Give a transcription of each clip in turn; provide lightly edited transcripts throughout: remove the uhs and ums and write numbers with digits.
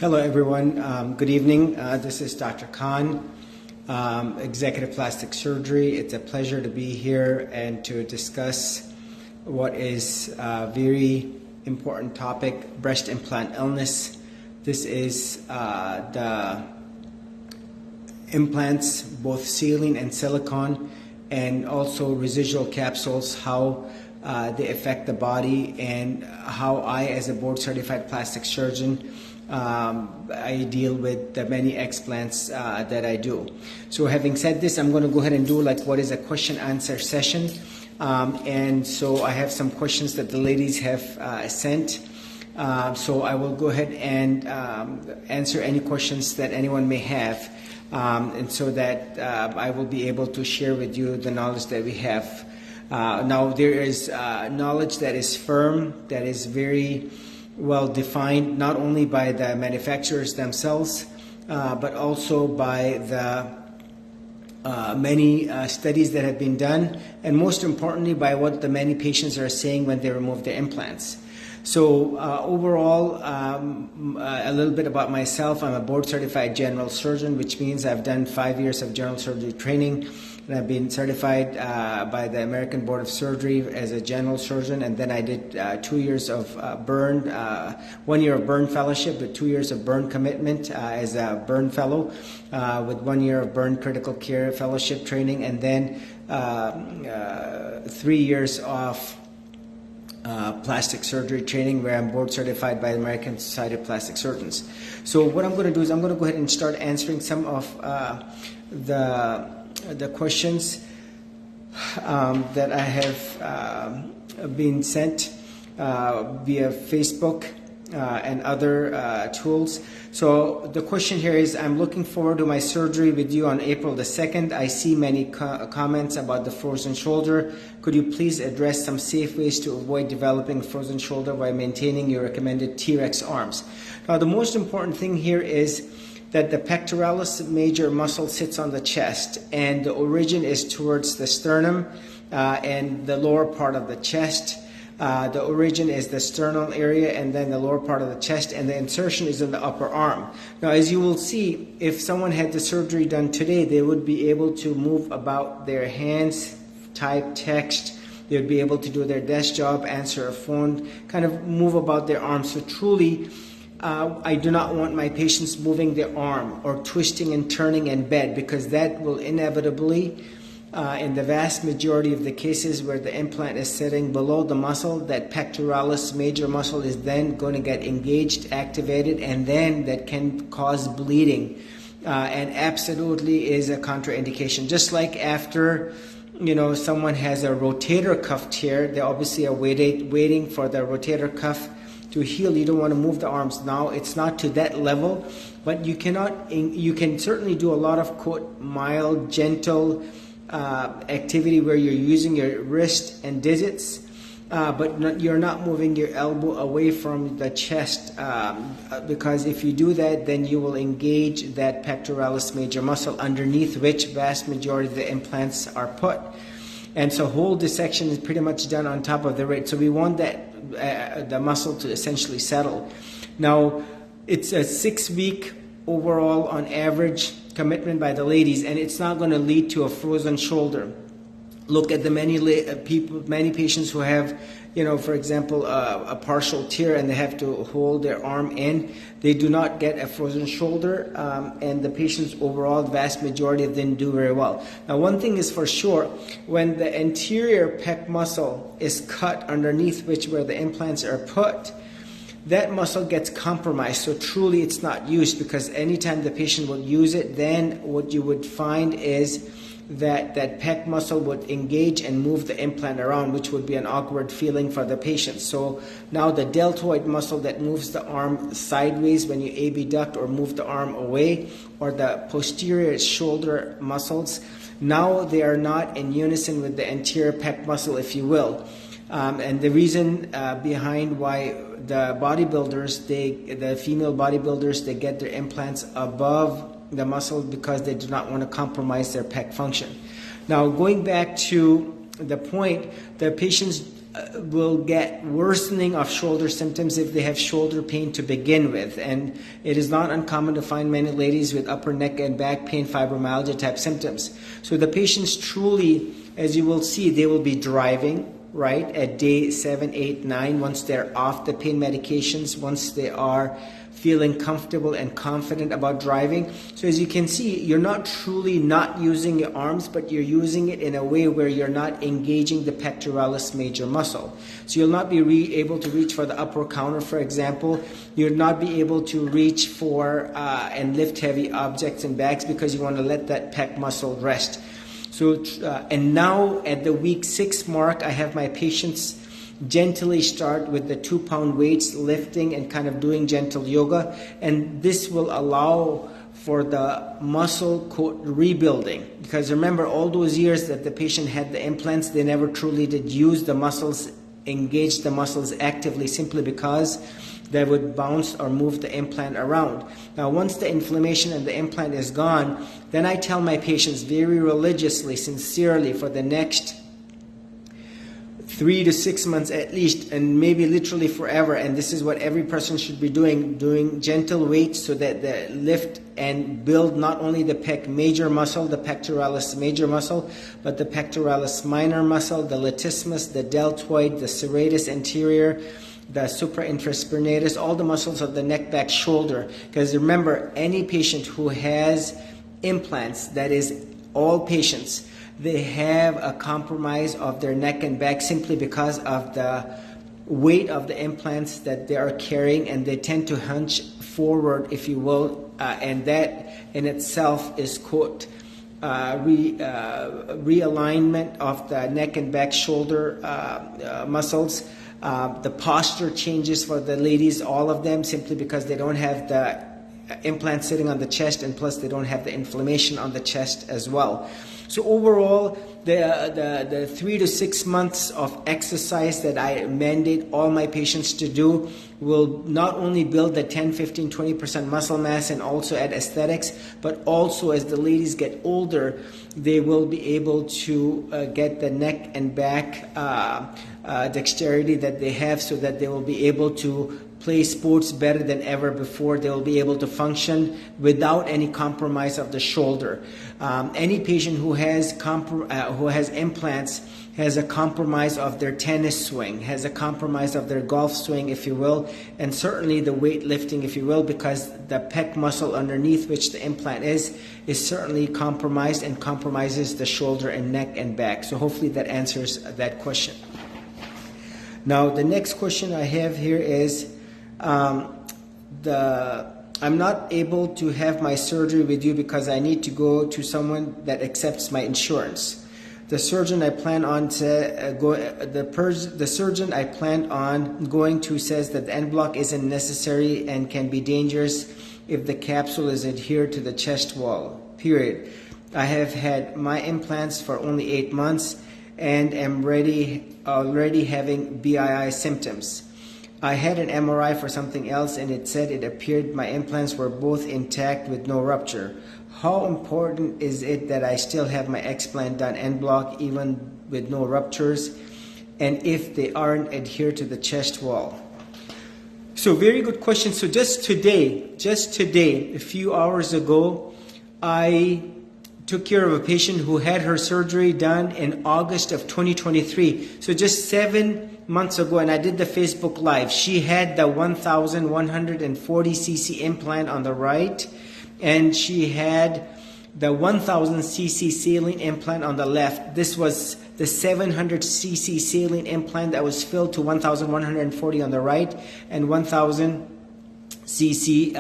Hello everyone, good evening. This is Dr. Kahn, Executive Plastic Surgery. It's a pleasure to be here and to discuss what is a very important topic, breast implant illness. This is the implants, both saline and silicone, and also residual capsules, how they affect the body, and how I, as a board certified plastic surgeon, I deal with the many explants that I do. So having said this, I'm going to go ahead and do what is a question answer session. And so I have some questions that the ladies have sent. So I will go ahead and answer any questions that anyone may have. And so that I will be able to share with you the knowledge that we have. Now there is knowledge that is firm, that is very well defined, not only by the manufacturers themselves, but also by the many studies that have been done, and most importantly by what the many patients are saying when they remove their implants. So overall, a little bit about myself. I'm a board certified general surgeon, which means I've done 5 years of general surgery training, and I've been certified by the American Board of Surgery as a general surgeon, and then I did 2 years of burn, 1 year of burn fellowship with 2 years of burn commitment as a burn fellow, with 1 year of burn critical care fellowship training, and then 3 years of plastic surgery training, where I'm board certified by the American Society of Plastic Surgeons. So what I'm going to do is I'm going to go ahead and start answering some of the questions that I have been sent via Facebook and other tools. So the question here is, I'm looking forward to my surgery with you on April the 2nd. I see many comments about the frozen shoulder. Could you please address some safe ways to avoid developing frozen shoulder while maintaining your recommended T-Rex arms? Now the most important thing here is that the pectoralis major muscle sits on the chest, and the origin is towards the sternum and the lower part of the chest. The origin is the sternal area and then the lower part of the chest, and the insertion is in the upper arm. Now, as you will see, if someone had the surgery done today, they would be able to move about their hands, type text, they would be able to do their desk job, answer a phone, kind of move about their arms. So truly, I do not want my patients moving their arm or twisting and turning in bed, because that will inevitably, in the vast majority of the cases where the implant is sitting below the muscle, that pectoralis major muscle is then going to get engaged, activated, and then that can cause bleeding, and absolutely is a contraindication. Just like after someone has a rotator cuff tear, they obviously are waiting for the rotator cuff to heal. You don't want to move the arms. Now it's not to that level, but you can certainly do a lot of, quote, mild, gentle activity where you're using your wrist and digits, but you're not moving your elbow away from the chest, because if you do that, then you will engage that pectoralis major muscle underneath which vast majority of the implants are put. And so whole dissection is pretty much done on top of the rib. So we want that the muscle to essentially settle. Now, it's a 6-week overall on average commitment by the ladies, and it's not going to lead to a frozen shoulder. Look at the many patients who have, for example, a partial tear and they have to hold their arm in. They do not get a frozen shoulder, and the patients overall, the vast majority of them do very well. Now, one thing is for sure, when the anterior pec muscle is cut underneath where the implants are put, that muscle gets compromised. So truly it's not used, because anytime the patient will use it, then what you would find is that pec muscle would engage and move the implant around, which would be an awkward feeling for the patient. So now the deltoid muscle that moves the arm sideways when you abduct or move the arm away, or the posterior shoulder muscles, now they are not in unison with the anterior pec muscle, if you will. And the reason behind why the bodybuilders, the female bodybuilders, they get their implants above the muscle, because they do not want to compromise their pec function. Now, going back to the point, the patients will get worsening of shoulder symptoms if they have shoulder pain to begin with. And it is not uncommon to find many ladies with upper neck and back pain, fibromyalgia type symptoms. So the patients truly, as you will see, they will be driving, right, at day 7, 8, 9, once they're off the pain medications, once they are feeling comfortable and confident about driving. So as you can see, you're not truly not using your arms, but you're using it in a way where you're not engaging the pectoralis major muscle. So you'll not be able to reach for the upper counter, for example. You'll not be able to reach for and lift heavy objects and bags because you want to let that pec muscle rest. So, and now at the week 6 mark, I have my patients gently start with the 2-pound weights, lifting and kind of doing gentle yoga. And this will allow for the muscle quote rebuilding. Because remember, all those years that the patient had the implants, they never truly did use the muscles, engage the muscles actively, simply because they would bounce or move the implant around. Now, once the inflammation and the implant is gone, then I tell my patients very religiously, sincerely, for the next 3 to 6 months at least, and maybe literally forever, and this is what every person should be doing gentle weights so that they lift and build not only the pec major muscle, the pectoralis major muscle, but the pectoralis minor muscle, the latissimus, the deltoid, the serratus anterior, the supraintraspinatus, all the muscles of the neck, back, shoulder. Because remember, any patient who has implants, that is all patients, they have a compromise of their neck and back simply because of the weight of the implants that they are carrying, and they tend to hunch forward, if you will, and that in itself is quote realignment of the neck and back shoulder muscles. The posture changes for the ladies, all of them, simply because they don't have the implant sitting on the chest, and plus they don't have the inflammation on the chest as well. So overall, the 3 to 6 months of exercise that I mandate all my patients to do will not only build the 10, 15, 20% muscle mass and also add aesthetics, but also as the ladies get older, they will be able to get the neck and back dexterity that they have, so that they will be able to play sports better than ever before. They will be able to function without any compromise of the shoulder. Any patient who has implants has a compromise of their tennis swing, has a compromise of their golf swing, if you will, and certainly the weightlifting, if you will, because the pec muscle underneath which the implant is certainly compromised and compromises the shoulder and neck and back. So hopefully that answers that question. Now the next question I have here is, I'm not able to have my surgery with you because I need to go to someone that accepts my insurance. The surgeon I plan on going to says that the end block isn't necessary and can be dangerous if the capsule is adhered to the chest wall, period. I have had my implants for only 8 months and am already having BII symptoms. I had an MRI for something else and it said it appeared my implants were both intact with no rupture. How important is it that I still have my explant done end block even with no ruptures, and if they aren't adhered to the chest wall? So very good question. So just today, a few hours ago, I took care of a patient who had her surgery done in August of 2023. So just 7 months ago, and I did the Facebook Live. She had the 1,140 cc implant on the right, and she had the 1,000 cc saline implant on the left. This was the 700 cc saline implant that was filled to 1,140 on the right, and 1,000 cc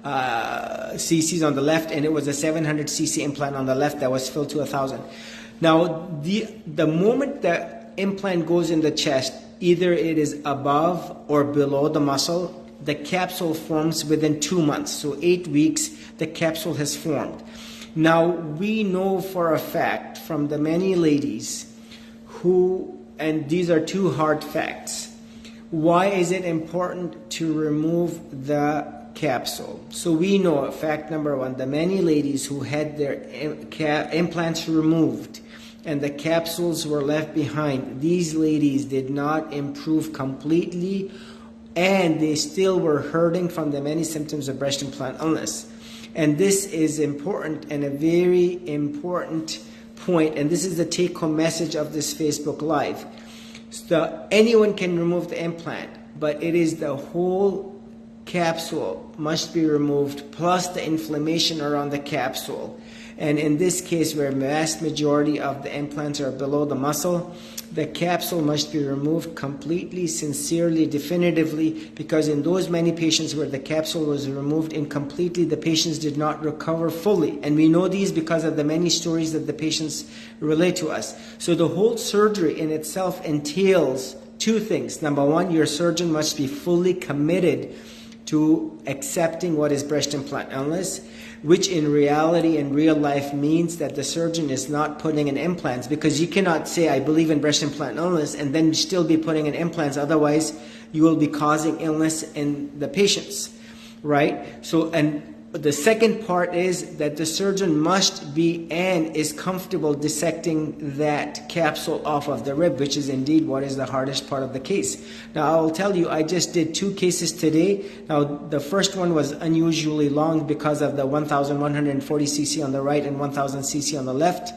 cc's on the left, and it was a 700 cc implant on the left that was filled to 1,000. Now, the moment the implant goes in the chest, either it is above or below the muscle, the capsule forms within 2 months. So 8 weeks, the capsule has formed. Now, we know for a fact from the many ladies who, and these are 2 hard facts, why is it important to remove the capsule? So we know, fact number 1, the many ladies who had their implants removed and the capsules were left behind. These ladies did not improve completely, and they still were hurting from the many symptoms of breast implant illness. And this is important and a very important point, and this is the take-home message of this Facebook Live. So anyone can remove the implant, but it is the whole capsule must be removed, plus the inflammation around the capsule. And in this case, where vast majority of the implants are below the muscle, the capsule must be removed completely, sincerely, definitively, because in those many patients where the capsule was removed incompletely, the patients did not recover fully. And we know these because of the many stories that the patients relate to us. So the whole surgery in itself entails two things. Number one, your surgeon must be fully committed to accepting what is breast implant illness, which in reality and real life means that the surgeon is not putting in implants, because you cannot say, I believe in breast implant illness, and then still be putting in implants. Otherwise, you will be causing illness in the patients, right? So, and the second part is that the surgeon must be and is comfortable dissecting that capsule off of the rib, which is indeed what is the hardest part of the case. Now, I will tell you, I just did 2 cases today. Now, the first one was unusually long because of the 1,140 cc on the right and 1,000 cc on the left.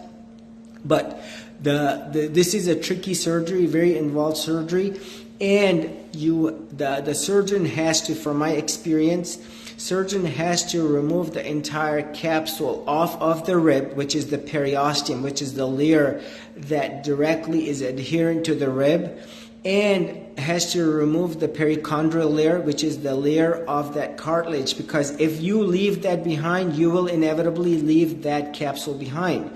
But this is a tricky surgery, very involved surgery, and the surgeon has to, from my experience, surgeon has to remove the entire capsule off of the rib, which is the periosteum, which is the layer that directly is adherent to the rib, and has to remove the perichondrial layer, which is the layer of that cartilage, because if you leave that behind, you will inevitably leave that capsule behind.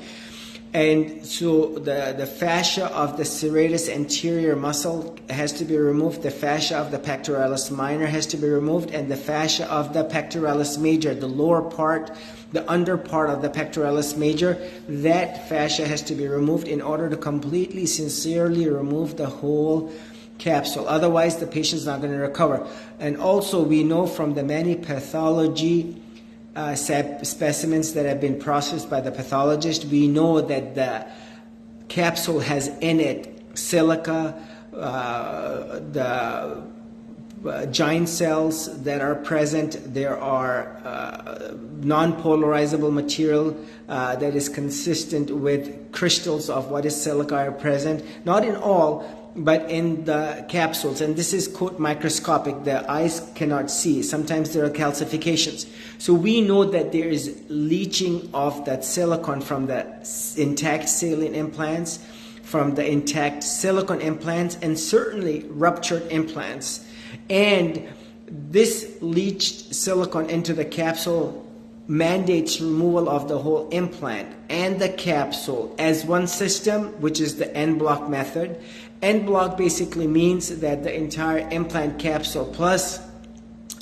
And so the fascia of the serratus anterior muscle has to be removed, the fascia of the pectoralis minor has to be removed, and the fascia of the pectoralis major, the lower part, the under part of the pectoralis major, that fascia has to be removed in order to completely, sincerely remove the whole capsule. Otherwise, the patient is not going to recover. And also, we know from the many pathology specimens that have been processed by the pathologist, we know that the capsule has in it silica, the giant cells that are present. There are non-polarizable material that is consistent with crystals of what is silica are present. Not in all, but in the capsules, and this is quote microscopic, the eyes cannot see. Sometimes there are calcifications. So we know that there is leaching of that silicone from the intact saline implants, from the intact silicone implants, and certainly ruptured implants. And this leached silicone into the capsule mandates removal of the whole implant and the capsule as one system, which is the en bloc method. En bloc basically means that the entire implant capsule plus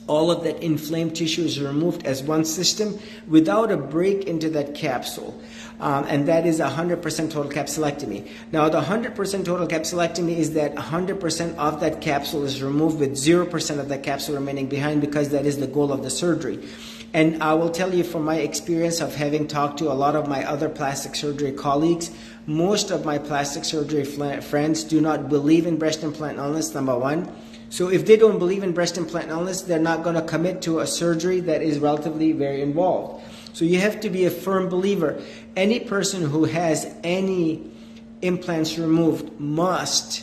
all of that inflamed tissue is removed as one system without a break into that capsule. And that is 100% total capsulectomy. Now, the 100% total capsulectomy is that 100% of that capsule is removed with 0% of that capsule remaining behind, because that is the goal of the surgery. And I will tell you from my experience of having talked to a lot of my other plastic surgery colleagues, most of my plastic surgery friends do not believe in breast implant illness, number one. So if they don't believe in breast implant illness, they're not going to commit to a surgery that is relatively very involved. So you have to be a firm believer. Any person who has any implants removed must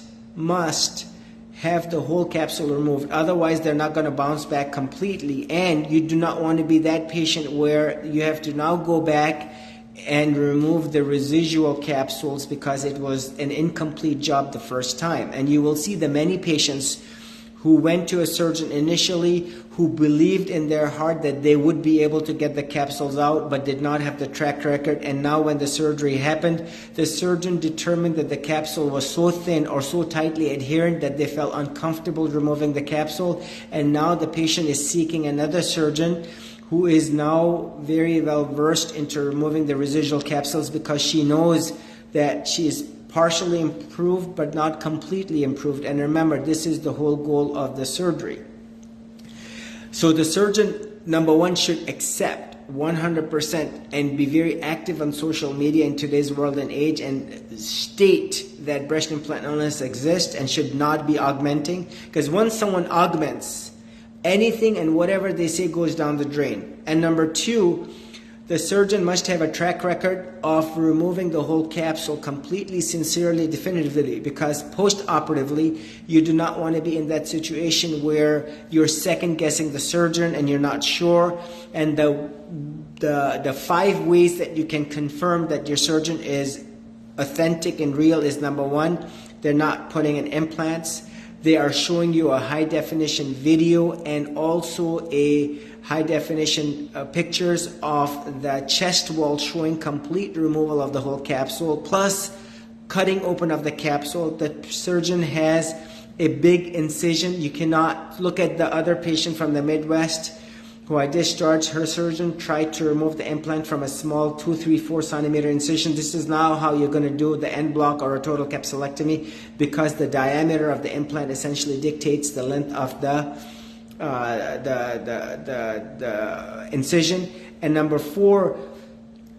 have the whole capsule removed. Otherwise, they're not going to bounce back completely. And you do not want to be that patient where you have to now go back and remove the residual capsules because it was an incomplete job the first time. And you will see the many patients who went to a surgeon initially, who believed in their heart that they would be able to get the capsules out, but did not have the track record. And now when the surgery happened, the surgeon determined that the capsule was so thin or so tightly adherent that they felt uncomfortable removing the capsule. And now the patient is seeking another surgeon who is now very well versed into removing the residual capsules, because she knows that she is partially improved but not completely improved. And remember, this is the whole goal of the surgery. So the surgeon, number one, should accept 100%, and be very active on social media in today's world and age, and state that breast implant illness exists and should not be augmenting. Because once someone augments, anything and whatever they say goes down the drain. And number two, the surgeon must have a track record of removing the whole capsule completely, sincerely, definitively, because post-operatively, you do not want to be in that situation where you're second-guessing the surgeon and you're not sure. And the 5 ways that you can confirm that your surgeon is authentic and real is: number one, they're not putting in implants. They are showing you a high-definition video and also a high-definition pictures of the chest wall showing complete removal of the whole capsule, plus cutting open of the capsule. The surgeon has a big incision. You cannot look at the other patient from the Midwest who I discharged. Her surgeon tried to remove the implant from a small 2, 3, 4 centimeter incision. This is now how you're going to do the end block or a total capsulectomy, because the diameter of the implant essentially dictates the length of the incision. And number 4,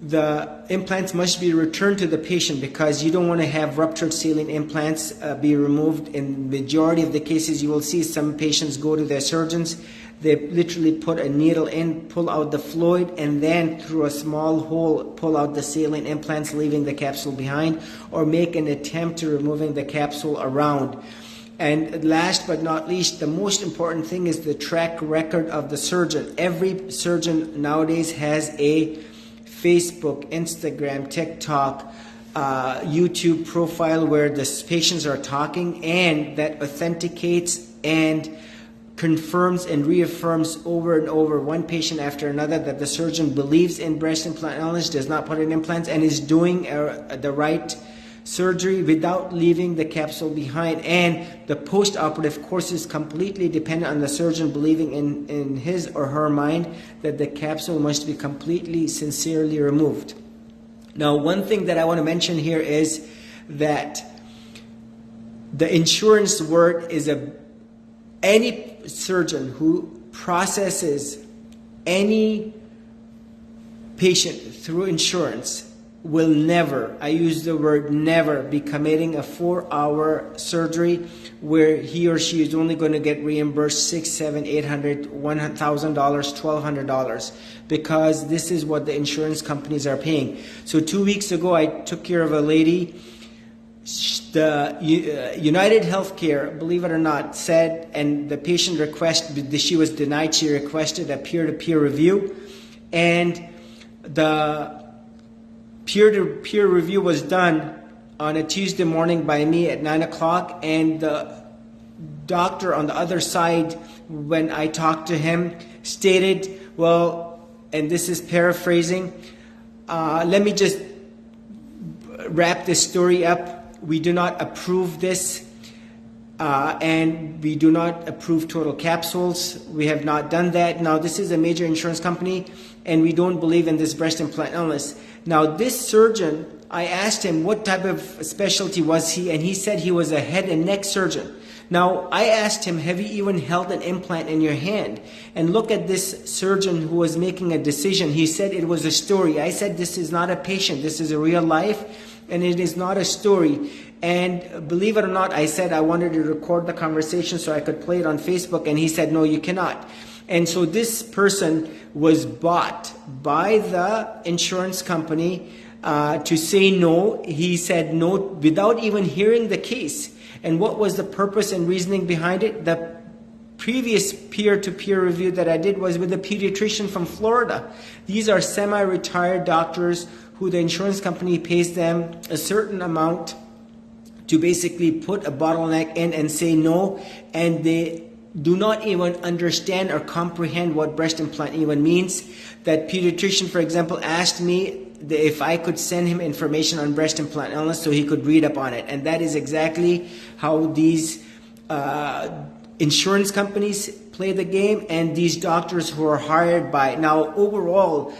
the implants must be returned to the patient, because you don't want to have ruptured saline implants be removed. In majority of the cases, you will see some patients go to their surgeons. They literally put a needle in, pull out the fluid, and then through a small hole pull out the saline implants, leaving the capsule behind, or make an attempt to removing the capsule around. And last but not least, the most important thing is the track record of the surgeon. Every surgeon nowadays has a Facebook, Instagram, TikTok, YouTube profile where the patients are talking, and that authenticates and confirms and reaffirms over and over, one patient after another, that the surgeon believes in breast implant illness, does not put in implants, and is doing the right surgery without leaving the capsule behind. And the post-operative course is completely dependent on the surgeon believing in his or her mind that the capsule must be completely, sincerely removed. Now, one thing that I want to mention here is that the insurance word is any surgeon who processes any patient through insurance will never, I use the word never, be committing a 4-hour surgery where he or she is only going to get reimbursed $600, $700, $800, $1,000, $1,200, because this is what the insurance companies are paying. So 2 weeks ago, I took care of a lady. The United Healthcare, believe it or not, said, and the patient requested, she was denied, she requested a peer-to-peer review, and the peer-to-peer review was done on a Tuesday morning by me at 9 o'clock, and the doctor on the other side, when I talked to him, stated, well, and this is paraphrasing, let me just wrap this story up. We do not approve this, and we do not approve total capsules. We have not done that. Now, this is a major insurance company, and we don't believe in this breast implant illness. Now, this surgeon, I asked him what type of specialty was he, and he said he was a head and neck surgeon. Now, I asked him, have you even held an implant in your hand? And look at this surgeon who was making a decision. He said it was a story. I said, this is not a patient. This is a real life, and it is not a story. And believe it or not, I said I wanted to record the conversation so I could play it on Facebook, and he said, no, you cannot. And so this person was bought by the insurance company to say no. He said no without even hearing the case. And what was the purpose and reasoning behind it? The previous peer-to-peer review that I did was with a pediatrician from Florida. These are semi-retired doctors who the insurance company pays them a certain amount to basically put a bottleneck in and say no, and they do not even understand or comprehend what breast implant even means. That pediatrician, for example, asked me if I could send him information on breast implant illness so he could read up on it. And that is exactly how these insurance companies play the game, and these doctors who are hired by. Now, overall,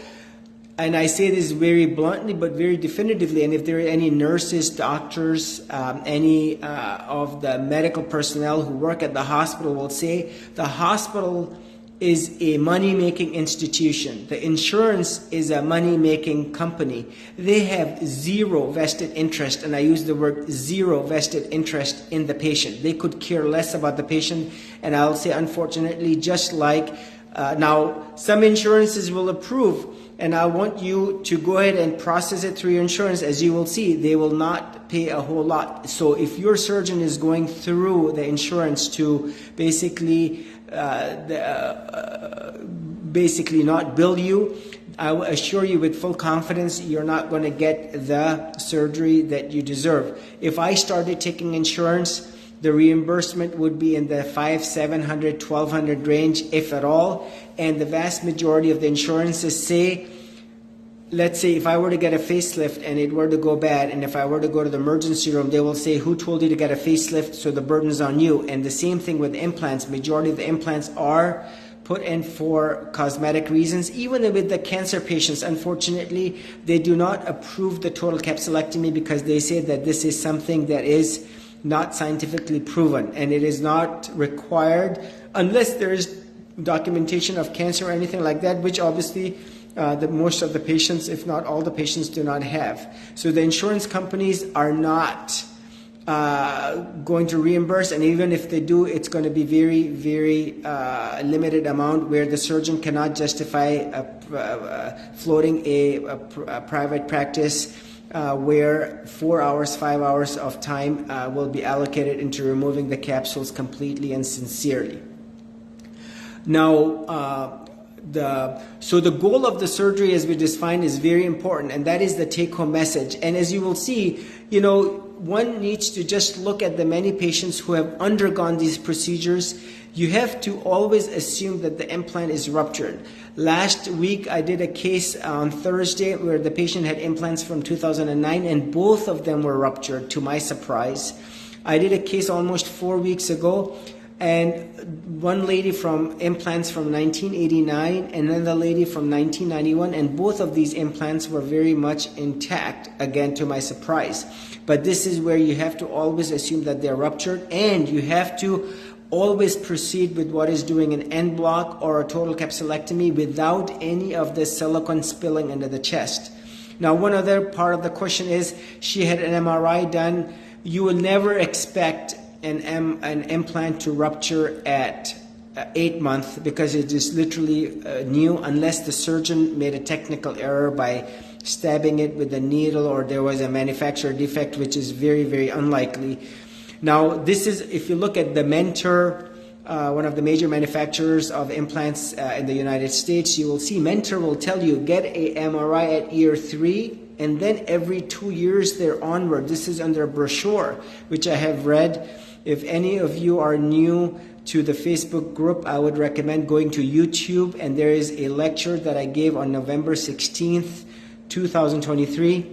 and I say this very bluntly but very definitively, and if there are any nurses, doctors, any of the medical personnel who work at the hospital will say the hospital is a money-making institution. The insurance is a money-making company. They have zero vested interest, and I use the word zero vested interest in the patient. They could care less about the patient, and I'll say, unfortunately, just like now, some insurances will approve, and I want you to go ahead and process it through your insurance. As you will see, they will not pay a whole lot. So if your surgeon is going through the insurance to basically not bill you, I will assure you with full confidence you're not going to get the surgery that you deserve. If I started taking insurance, the reimbursement would be in the $500, $700, $1,200 range, if at all. And the vast majority of the insurances say, let's say if I were to get a facelift and it were to go bad, and if I were to go to the emergency room, they will say, who told you to get a facelift? So the burden's on you. And the same thing with implants. Majority of the implants are put in for cosmetic reasons. Even with the cancer patients, unfortunately, they do not approve the total capsulectomy because they say that this is something that is not scientifically proven, and it is not required unless there is documentation of cancer or anything like that, which obviously most of the patients, if not all the patients, do not have. So the insurance companies are not going to reimburse, and even if they do, it's going to be very, very limited amount where the surgeon cannot justify floating a private practice where 4 hours, 5 hours of time will be allocated into removing the capsules completely and sincerely. Now, so the goal of the surgery, as we defined, is very important, and that is the take-home message. And as you will see, one needs to just look at the many patients who have undergone these procedures. You have to always assume that the implant is ruptured. Last week, I did a case on Thursday where the patient had implants from 2009, and both of them were ruptured, to my surprise. I did a case almost 4 weeks ago, and one lady from implants from 1989, and another lady from 1991, and both of these implants were very much intact, again, to my surprise. But this is where you have to always assume that they're ruptured, and you have to always proceed with what is doing an end block or a total capsulectomy without any of the silicone spilling into the chest. Now, one other part of the question is, she had an MRI done. You will never expect an implant to rupture at 8 months because it is literally new, unless the surgeon made a technical error by stabbing it with a needle or there was a manufacturer defect, which is very, very unlikely. Now, this is, if you look at the Mentor, one of the major manufacturers of implants in the United States, you will see Mentor will tell you, get a MRI at year 3, and then every 2 years there onward. This is under a brochure, which I have read. If any of you are new to the Facebook group, I would recommend going to YouTube, and there is a lecture that I gave on November 16th, 2023.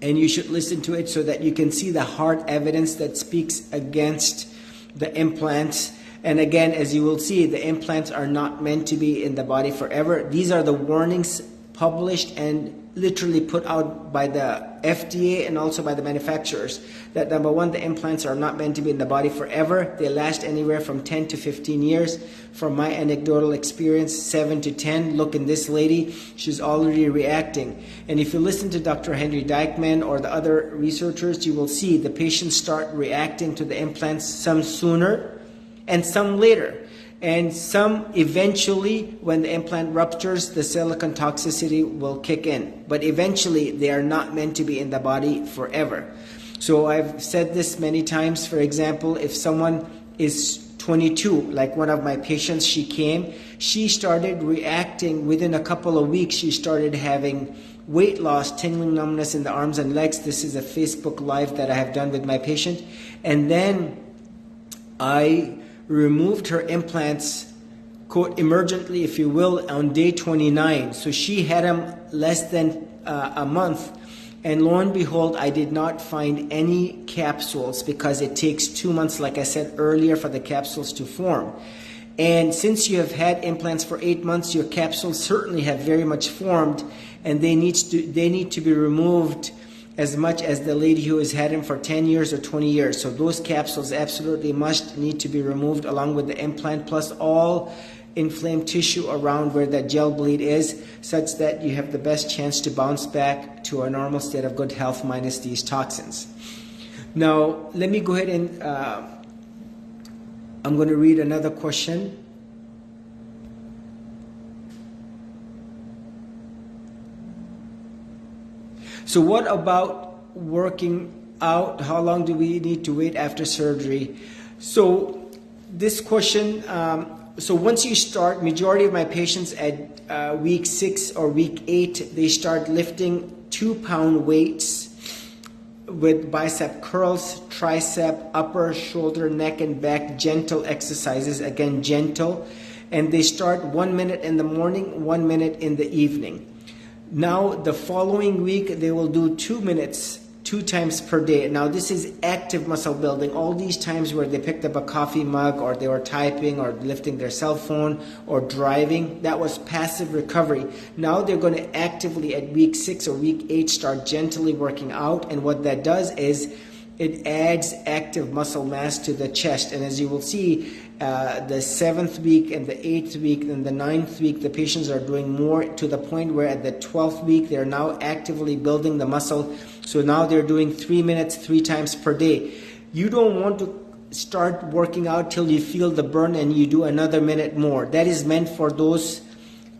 And you should listen to it so that you can see the hard evidence that speaks against the implants. And again, as you will see, the implants are not meant to be in the body forever. These are the warnings published and literally put out by the FDA and also by the manufacturers. That number one, the implants are not meant to be in the body forever. They last anywhere from 10 to 15 years. From my anecdotal experience, 7 to 10. Look in this lady, she's already reacting. And if you listen to Dr. Henry Dykman or the other researchers, you will see the patients start reacting to the implants, some sooner and some later. And some eventually, when the implant ruptures, the silicone toxicity will kick in. But eventually, they are not meant to be in the body forever. So I've said this many times. For example, if someone is 22, like one of my patients, she started reacting within a couple of weeks. She started having weight loss, tingling numbness in the arms and legs. This is a Facebook Live that I have done with my patient. And then I removed her implants, quote, emergently, if you will, on day 29. So she had them less than a month. And lo and behold, I did not find any capsules because it takes 2 months, like I said earlier, for the capsules to form. And since you have had implants for 8 months, your capsules certainly have very much formed, and they need to be removed as much as the lady who has had him for 10 years or 20 years. So those capsules absolutely need to be removed along with the implant, plus all inflamed tissue around where that gel bleed is, such that you have the best chance to bounce back to a normal state of good health minus these toxins. Now, let me go ahead and I'm going to read another question. So what about working out? How long do we need to wait after surgery? So this question, so once you start, majority of my patients at week 6 or week 8, they start lifting 2-pound weights with bicep curls, tricep, upper, shoulder, neck, and back, gentle exercises, again, gentle. And they start 1 minute in the morning, 1 minute in the evening. Now, the following week, they will do 2 minutes, 2 times per day. Now, this is active muscle building. All these times where they picked up a coffee mug, or they were typing, or lifting their cell phone, or driving, that was passive recovery. Now, they're going to actively, at week 6 or week 8, start gently working out. And what that does is it adds active muscle mass to the chest. And as you will see, the 7th week and the 8th week and the 9th week, the patients are doing more, to the point where at the 12th week, they're now actively building the muscle. So now they're doing 3 minutes 3 times per day. You don't want to start working out till you feel the burn and you do another minute more. That is meant for those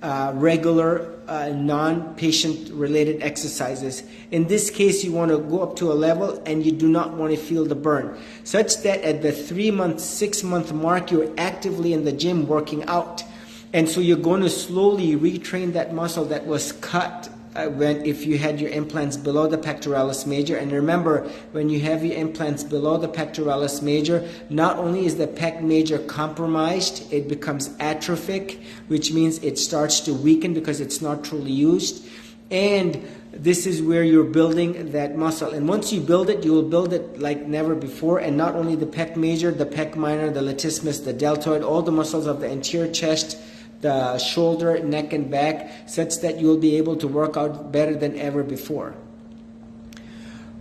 regular non-patient related exercises. In this case, you want to go up to a level and you do not want to feel the burn, such that at the 3-month, 6-month mark, you're actively in the gym working out. And so you're going to slowly retrain that muscle that was cut if you had your implants below the pectoralis major. And remember, when you have your implants below the pectoralis major, not only is the pec major compromised, it becomes atrophic, which means it starts to weaken because it's not truly used. And this is where you're building that muscle. And once you build it, you will build it like never before. And not only the pec major, the pec minor, the latissimus, the deltoid, all the muscles of the anterior chest, the shoulder, neck, and back, such that you'll be able to work out better than ever before.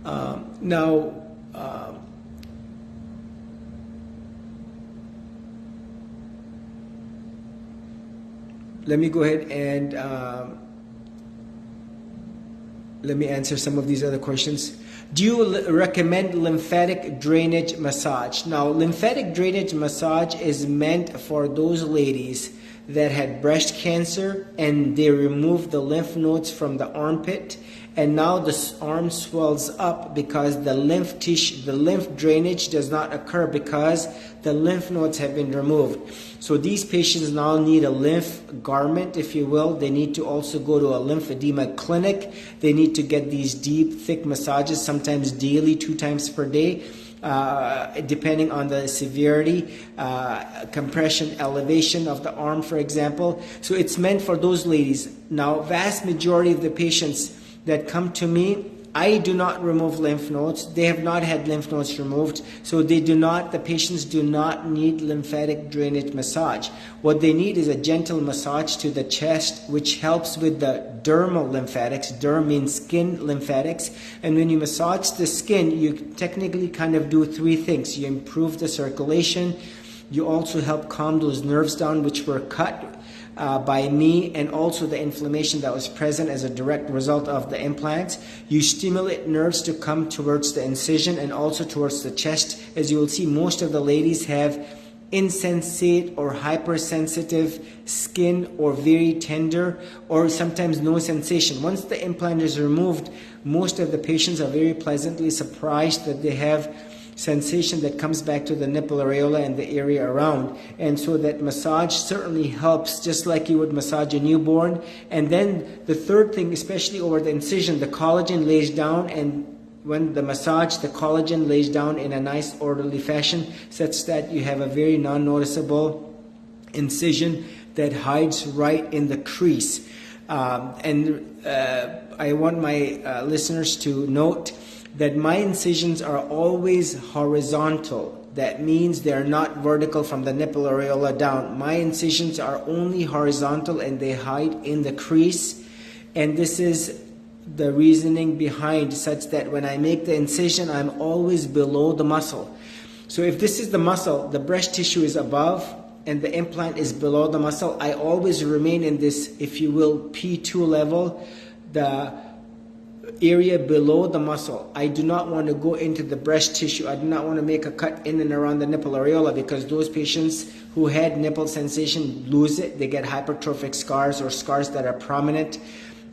Let me go ahead and let me answer some of these other questions. Do you recommend lymphatic drainage massage? Now, lymphatic drainage massage is meant for those ladies that had breast cancer and they removed the lymph nodes from the armpit, and now the arm swells up because the lymph tissue, the lymph drainage does not occur because the lymph nodes have been removed. So these patients now need a lymph garment, if you will. They need to also go to a lymphedema clinic. They need to get these deep, thick massages, sometimes daily, 2 times per day. Depending on the severity, compression, elevation of the arm, for example. So it's meant for those ladies. Now, vast majority of the patients that come to me, I do not remove lymph nodes. They have not had lymph nodes removed, so the patients do not need lymphatic drainage massage. What they need is a gentle massage to the chest, which helps with the dermal lymphatics. Derm means skin lymphatics. And when you massage the skin, you technically kind of do 3 things. You improve the circulation. You also help calm those nerves down, which were cut by me, and also the inflammation that was present as a direct result of the implants. You stimulate nerves to come towards the incision and also towards the chest. As you will see, most of the ladies have insensate or hypersensitive skin, or very tender, or sometimes no sensation. Once the implant is removed, most of the patients are very pleasantly surprised that they have sensation that comes back to the nipple areola and the area around. And so that massage certainly helps, just like you would massage a newborn. And then the third thing, especially over the incision, the collagen lays down, and when the massage, the collagen lays down in a nice orderly fashion, such that you have a very non-noticeable incision that hides right in the crease. I want my listeners to note that my incisions are always horizontal. That means they're not vertical from the nipple areola down. My incisions are only horizontal and they hide in the crease. And this is the reasoning behind, such that when I make the incision, I'm always below the muscle. So if this is the muscle, the breast tissue is above, and the implant is below the muscle, I always remain in this, if you will, P2 level, the area below the muscle. I do not want to go into the breast tissue. I do not want to make a cut in and around the nipple areola, because those patients who had nipple sensation lose it. They get hypertrophic scars or scars that are prominent.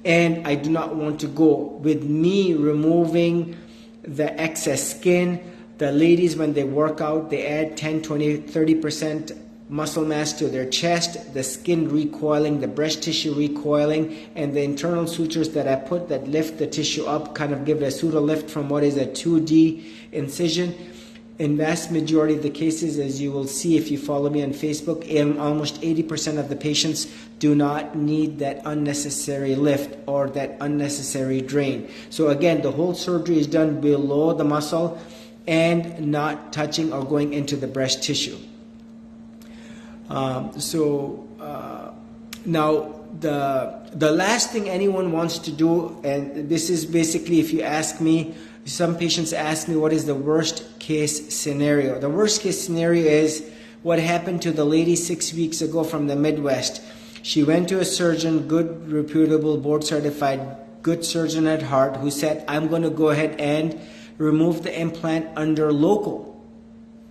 And I do not want to go with me removing the excess skin. The ladies, when they work out, they add 10, 20, 30% muscle mass to their chest, the skin recoiling, the breast tissue recoiling, and the internal sutures that I put that lift the tissue up kind of give a pseudo lift from what is a 2D incision. In vast majority of the cases, as you will see if you follow me on Facebook, almost 80% of the patients do not need that unnecessary lift or that unnecessary drain. So again, the whole surgery is done below the muscle and not touching or going into the breast tissue. Now the last thing anyone wants to do, and this is basically, if you ask me, some patients ask me what is the worst case scenario. The worst case scenario is what happened to the lady 6 weeks ago from the Midwest. She went to a surgeon, good, reputable, board certified, good surgeon at heart, who said, I'm going to go ahead and remove the implant under local,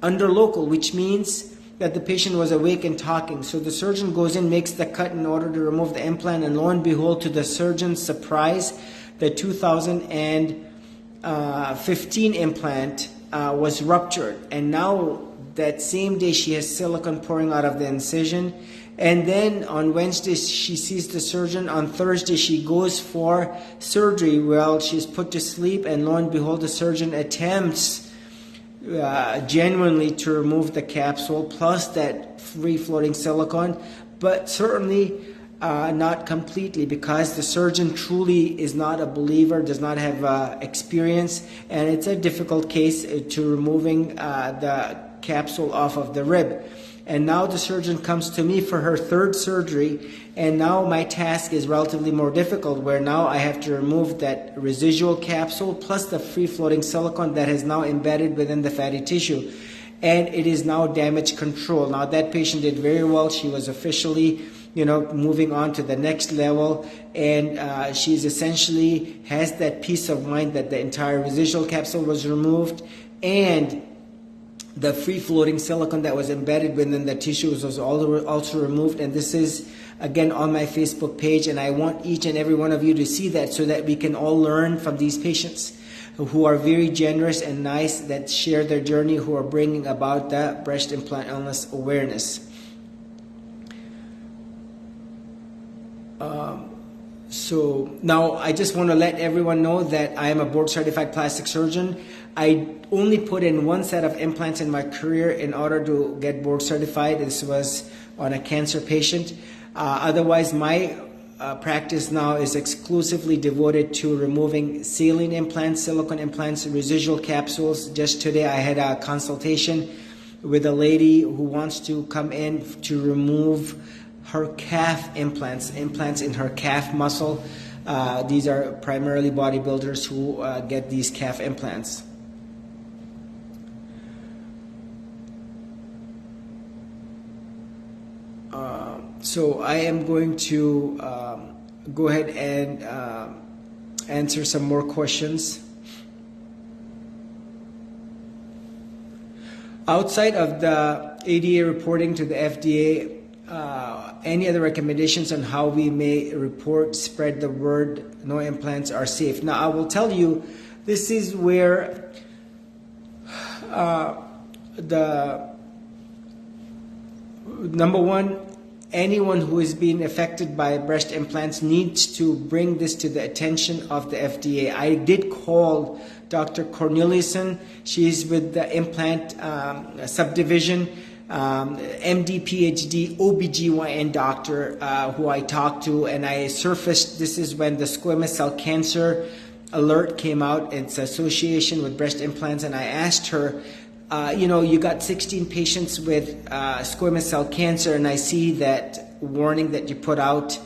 which means that the patient was awake and talking. So the surgeon goes in, makes the cut in order to remove the implant, and lo and behold, to the surgeon's surprise, the 2015 implant was ruptured. And now that same day she has silicone pouring out of the incision. And then on Wednesday she sees the surgeon. On Thursday she goes for surgery. Well, she's put to sleep, and lo and behold, the surgeon attempts genuinely to remove the capsule plus that free-floating silicone, but certainly not completely, because the surgeon truly is not a believer, does not have experience, and it's a difficult case to removing the capsule off of the rib. And now the surgeon comes to me for her third surgery, and now my task is relatively more difficult, where now I have to remove that residual capsule plus the free-floating silicone that is now embedded within the fatty tissue. And it is now damage control. Now that patient did very well. She was officially, moving on to the next level, and she's essentially has that peace of mind that the entire residual capsule was removed, and the free-floating silicone that was embedded within the tissues was also removed. And this is, again, on my Facebook page, and I want each and every one of you to see that, so that we can all learn from these patients who are very generous and nice, that share their journey, who are bringing about the breast implant illness awareness. So now I just want to let everyone know that I am a board certified plastic surgeon. I only put in one set of implants in my career in order to get board certified. This was on a cancer patient. Otherwise, my practice now is exclusively devoted to removing saline implants, silicone implants, residual capsules. Just today I had a consultation with a lady who wants to come in to remove her calf implants in her calf muscle. These are primarily bodybuilders who get these calf implants. So I am going to go ahead and answer some more questions. Outside of the ADA reporting to the FDA, any other recommendations on how we may report, spread the word, no implants are safe? Now, I will tell you, this is where the number one, anyone who is being affected by breast implants needs to bring this to the attention of the FDA. I did call Dr. Corneliuson. She's with the implant subdivision. MD, PhD, OBGYN doctor who I talked to, and I surfaced, this is when the squamous cell cancer alert came out, its association with breast implants, and I asked her, you got 16 patients with squamous cell cancer, and I see that warning that you put out.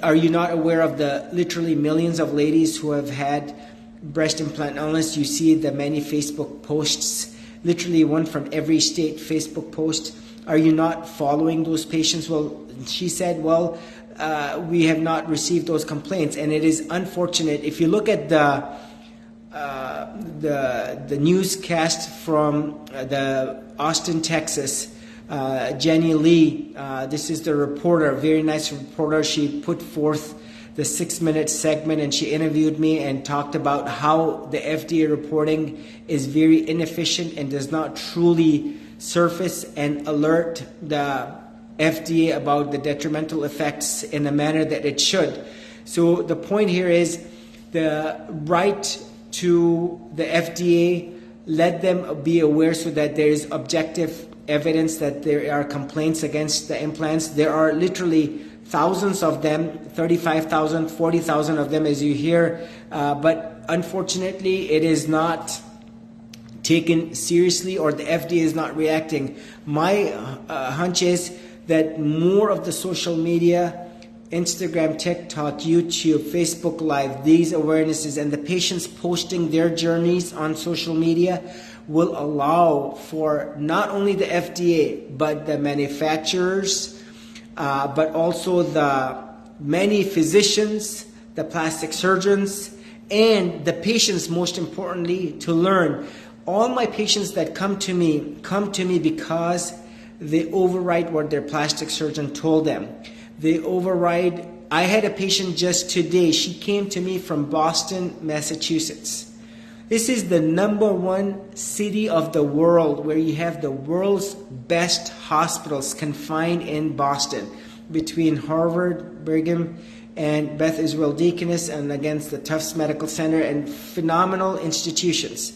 Are you not aware of the literally millions of ladies who have had breast implant illness? You see the many Facebook posts, literally one from every state Facebook post. are you not following those patients? Well, she said, well, we have not received those complaints. And it is unfortunate. If you look at the newscast from the Austin, Texas, Jenny Lee, this is the reporter, very nice reporter. She put forth the 6-minute segment, and she interviewed me and talked about how the FDA reporting is very inefficient and does not truly surface and alert the FDA about the detrimental effects in the manner that it should. So the point here is the right to the FDA, let them be aware so that there is objective evidence that there are complaints against the implants. There are literally thousands of them, 35,000, 40,000 of them, as you hear, but unfortunately it is not taken seriously, or the FDA is not reacting. My hunch is that more of the social media, Instagram, TikTok, YouTube, Facebook Live, these awarenesses and the patients posting their journeys on social media will allow for not only the FDA, but the manufacturers, but also the many physicians, the plastic surgeons, and the patients, most importantly, to learn. All my patients that come to me because they override what their plastic surgeon told them. They override. I had a patient just today. She came to me from Boston, Massachusetts. This is the #1 city of the world where you have the world's best hospitals confined in Boston, between Harvard, Brigham, and Beth Israel Deaconess, and against the Tufts Medical Center, and phenomenal institutions.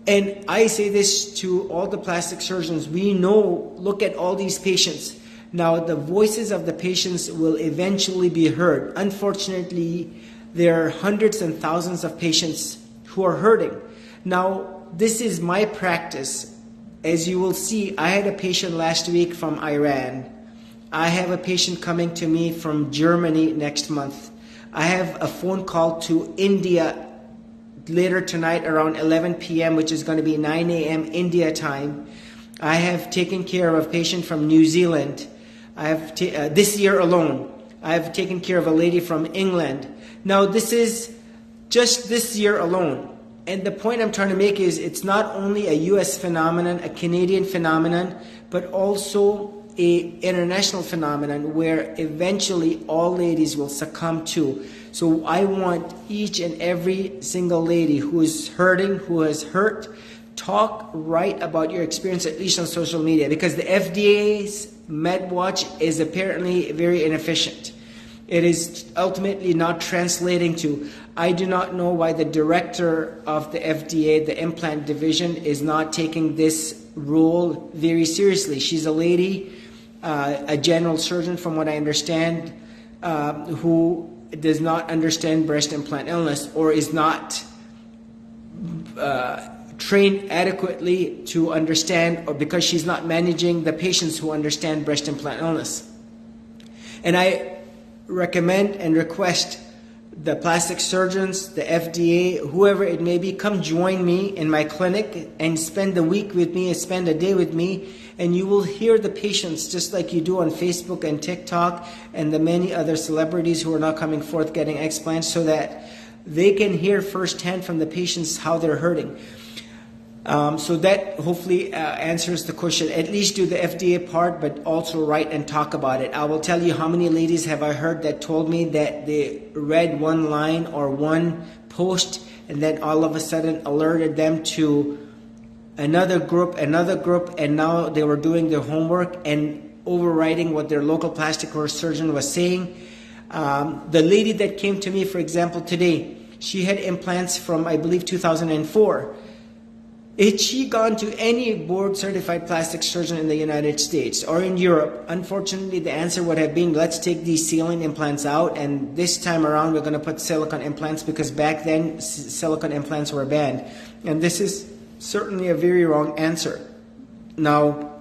And I say this to all the plastic surgeons. We know, look at all these patients. Now, the voices of the patients will eventually be heard. Unfortunately, there are hundreds and thousands of patients who are hurting. Now, this is my practice. As you will see, I had a patient last week from Iran. I have a patient coming to me from Germany next month. I have a phone call to India later tonight around 11 p.m., which is going to be 9 a.m. India time. I have taken care of a patient from New Zealand. I have this year alone. I have taken care of a lady from England. Now, this is just this year alone. And the point I'm trying to make is it's not only a U.S. phenomenon, a Canadian phenomenon, but also an international phenomenon where eventually all ladies will succumb to. So I want each and every single lady who is hurting, who has hurt, talk right about your experience, at least on social media, because the FDA's MedWatch is apparently very inefficient. It is ultimately not translating to. I do not know why the director of the FDA, the implant division, is not taking this role very seriously. She's a lady, a general surgeon from what I understand, who does not understand breast implant illness, or is not trained adequately to understand, or because she's not managing the patients who understand breast implant illness. And I recommend and request the plastic surgeons, the FDA, whoever it may be, come join me in my clinic and spend the week with me, and spend a day with me, and you will hear the patients just like you do on Facebook and TikTok and the many other celebrities who are not coming forth getting explants, so that they can hear firsthand from the patients how they're hurting. So that hopefully answers the question. At least do the FDA part, but also write and talk about it. I will tell you how many ladies have I heard that told me that they read one line or one post, and then all of a sudden alerted them to another group, and now they were doing their homework and overriding what their local plastic surgeon was saying. The lady that came to me, for example, today, she had implants from, I believe, 2004. Had she gone to any board-certified plastic surgeon in the United States or in Europe, unfortunately the answer would have been, let's take these ceiling implants out, and this time around we're going to put silicone implants, because back then silicone implants were banned. And this is certainly a very wrong answer. Now,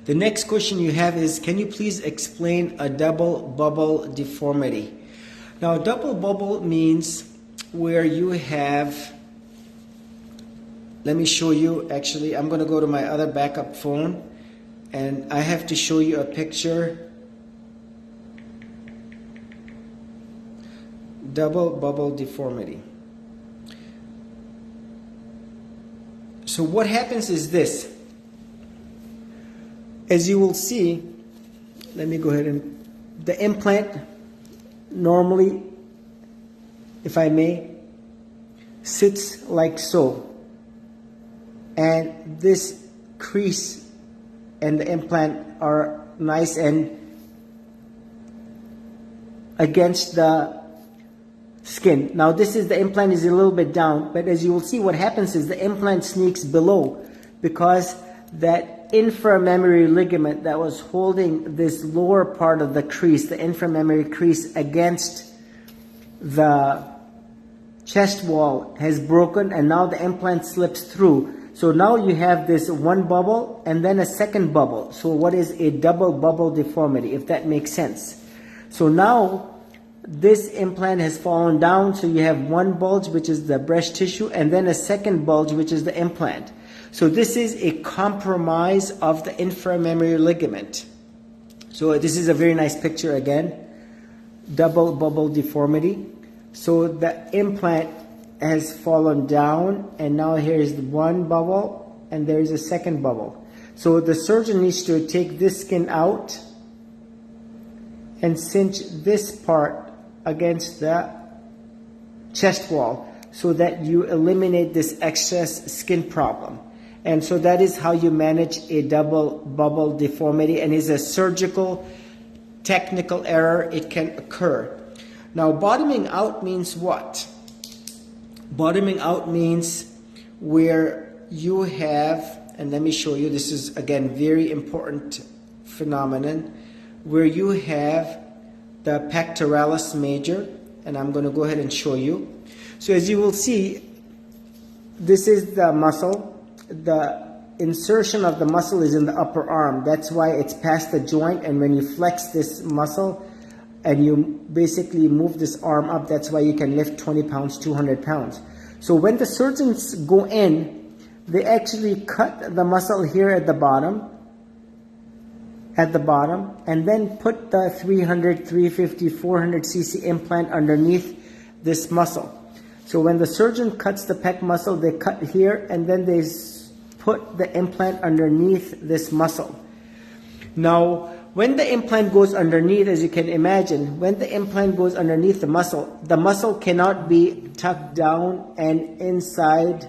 the next question you have is, can you please explain a double bubble deformity? Now, double bubble means where you have, let me show you. Actually, I'm going to go to my other backup phone, And I have to show you a picture. Double bubble deformity. So what happens is this. As you will see, let me go ahead and, the implant normally, if I may, sits like so. And this crease and the implant are nice and against the skin. Now this is, the implant is a little bit down, but as you will see, what happens is the implant sneaks below because that inframammary ligament that was holding this lower part of the crease, the inframammary crease against the chest wall, has broken, and now the implant slips through. So now you have this one bubble and then a second bubble. So what is a double bubble deformity, if that makes sense? So now this implant has fallen down, so you have one bulge, which is the breast tissue, and then a second bulge, which is the implant. So this is a compromise of the inframammary ligament. So this is a very nice picture again. Double bubble deformity. So the implant has fallen down, and now here is one bubble, and there is a second bubble. So the surgeon needs to take this skin out and cinch this part against the chest wall so that you eliminate this excess skin problem. And so that is how you manage a double bubble deformity, and is a surgical technical error. It can occur. Now bottoming out means what? Bottoming out means where you have, and let me show you, this is again very important phenomenon, where you have the pectoralis major, and I'm going to go ahead and show you. So as you will see, this is the muscle. The insertion of the muscle is in the upper arm. That's why it's past the joint, and when you flex this muscle and you basically move this arm up, that's why you can lift 20 pounds, 200 pounds. So when the surgeons go in, they actually cut the muscle here at the bottom, and then put the 300, 350, 400 cc implant underneath this muscle. So when the surgeon cuts the pec muscle, they cut here, and then they put the implant underneath this muscle. Now, when the implant goes underneath, as you can imagine, when the implant goes underneath the muscle cannot be tucked down and inside,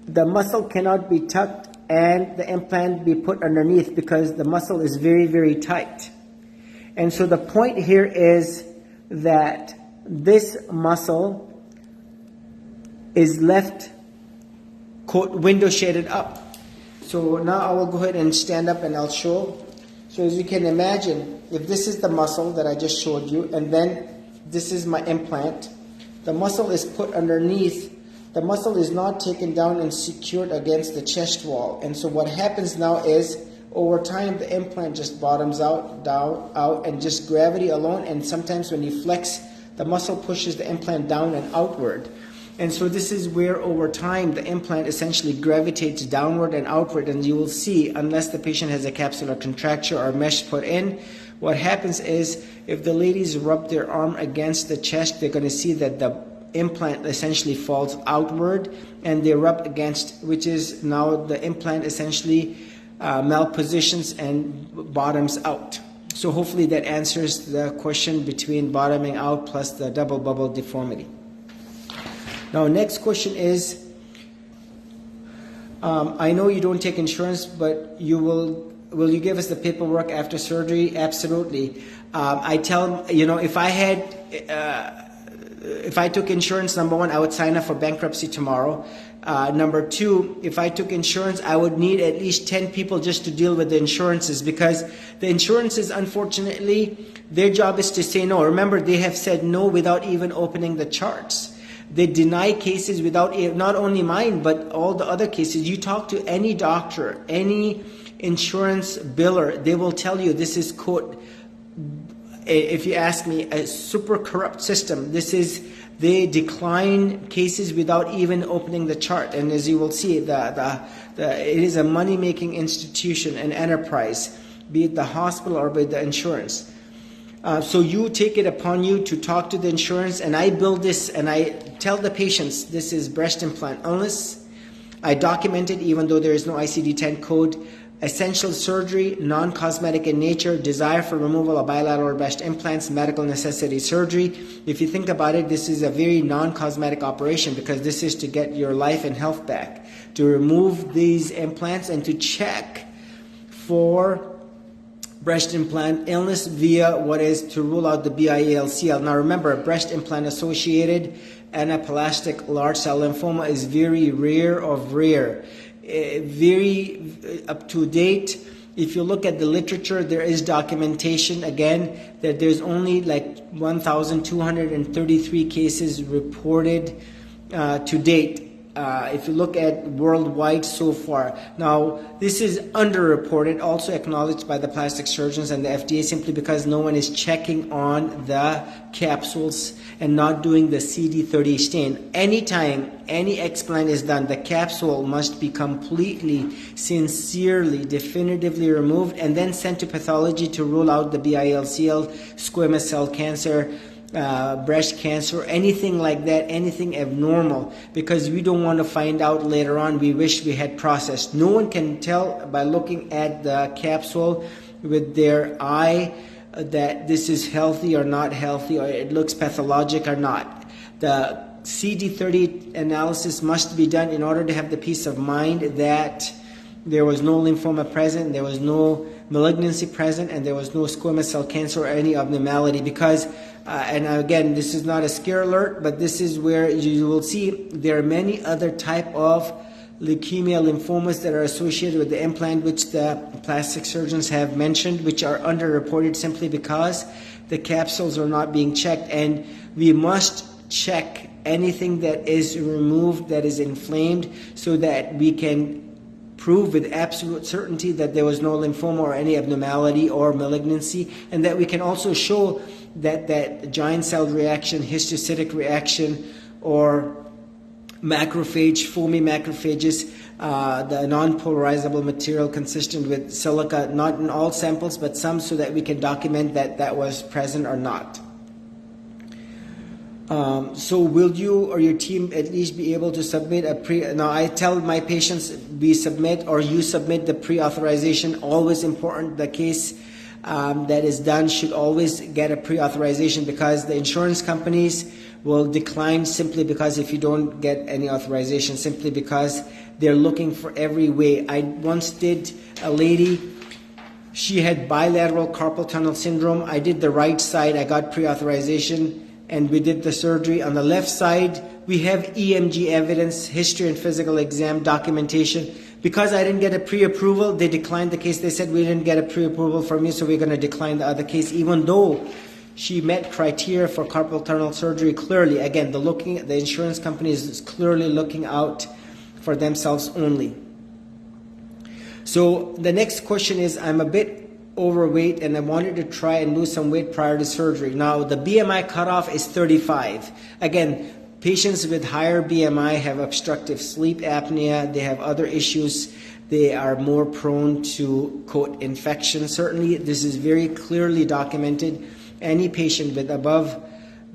the muscle cannot be tucked and the implant be put underneath, because the muscle is very, very tight. And so the point here is that this muscle is left, quote, window shaded up. So now I will go ahead and stand up and I'll show. So as you can imagine, if this is the muscle that I just showed you, and then this is my implant, the muscle is put underneath. The muscle is not taken down and secured against the chest wall. And so what happens now is, over time, the implant just bottoms out, down, out, and just gravity alone. And sometimes when you flex, the muscle pushes the implant down and outward. And so this is where, over time, the implant essentially gravitates downward and outward. And you will see, unless the patient has a capsular contracture or mesh put in, what happens is, if the ladies rub their arm against the chest, they're going to see that the implant essentially falls outward, and they rub against, which is now the implant essentially malpositions and bottoms out. So hopefully that answers the question between bottoming out plus the double bubble deformity. Now next question is, I know you don't take insurance, but will you give us the paperwork after surgery? Absolutely. I tell them, you know, if I took insurance, number one, I would sign up for bankruptcy tomorrow. Number two, if I took insurance, I would need at least 10 people just to deal with the insurances, because the insurances, unfortunately, their job is to say no. Remember, they have said no without even opening the charts. They deny cases without, not only mine, but all the other cases. You talk to any doctor, any insurance biller, they will tell you this is, quote, if you ask me, a super corrupt system. This is they decline cases without even opening the chart. And as you will see, it is a money-making institution, an enterprise, be it the hospital or be it the insurance. So you take it upon you to talk to the insurance, and I build this and I tell the patients this is breast implant illness. I document it even though there is no ICD-10 code. Essential surgery, non-cosmetic in nature, desire for removal of bilateral breast implants, medical necessity surgery. If you think about it, this is a very non-cosmetic operation because this is to get your life and health back, to remove these implants and to check for breast implant illness via what is to rule out the BIILC. Now remember, breast implant associated anaplastic large cell lymphoma is very rare of rare. Very up to date. If you look at the literature, there is documentation again that there's only like 1,233 cases reported to date. If you look at worldwide so far. Now, this is underreported, also acknowledged by the plastic surgeons and the FDA, simply because no one is checking on the capsules and not doing the CD30 stain. Anytime any explant is done, the capsule must be completely, sincerely, definitively removed and then sent to pathology to rule out the BILCL, squamous cell cancer, breast cancer, anything like that, anything abnormal, because we don't want to find out later on we wish we had processed. No one can tell by looking at the capsule with their eye that this is healthy or not healthy, or it looks pathologic or not. The CD30 analysis must be done in order to have the peace of mind that there was no lymphoma present, there was no malignancy present, and there was no squamous cell cancer or any abnormality. Because, and again, this is not a scare alert, but this is where you will see there are many other type of leukemia, lymphomas that are associated with the implant, which the plastic surgeons have mentioned, which are underreported simply because the capsules are not being checked. And we must check anything that is removed that is inflamed so that we can prove with absolute certainty that there was no lymphoma or any abnormality or malignancy, and that we can also show that that giant cell reaction, histocytic reaction, or macrophage, foamy macrophages, the non-polarizable material consistent with silica, not in all samples, but some, so that we can document that that was present or not. So will you or your team at least be able to submit a now I tell my patients, we submit or you submit the pre-authorization, always important. The case that is done should always get a pre-authorization, because the insurance companies will decline simply because if you don't get any authorization, simply because they're looking for every way. I once did a lady, she had bilateral carpal tunnel syndrome. I did the right side, I got pre-authorization, and we did the surgery. On the left side, we have EMG evidence, history and physical exam documentation. Because I didn't get a pre-approval, they declined the case. They said, we didn't get a pre-approval from you, so we're going to decline the other case, even though she met criteria for carpal tunnel surgery clearly. Again, the insurance company is clearly looking out for themselves only. So the next question is, I'm a bit overweight and I wanted to try and lose some weight prior to surgery. Now the BMI cutoff is 35. Again, patients with higher BMI have obstructive sleep apnea, they have other issues, they are more prone to, quote, infection. Certainly this is very clearly documented. Any patient with above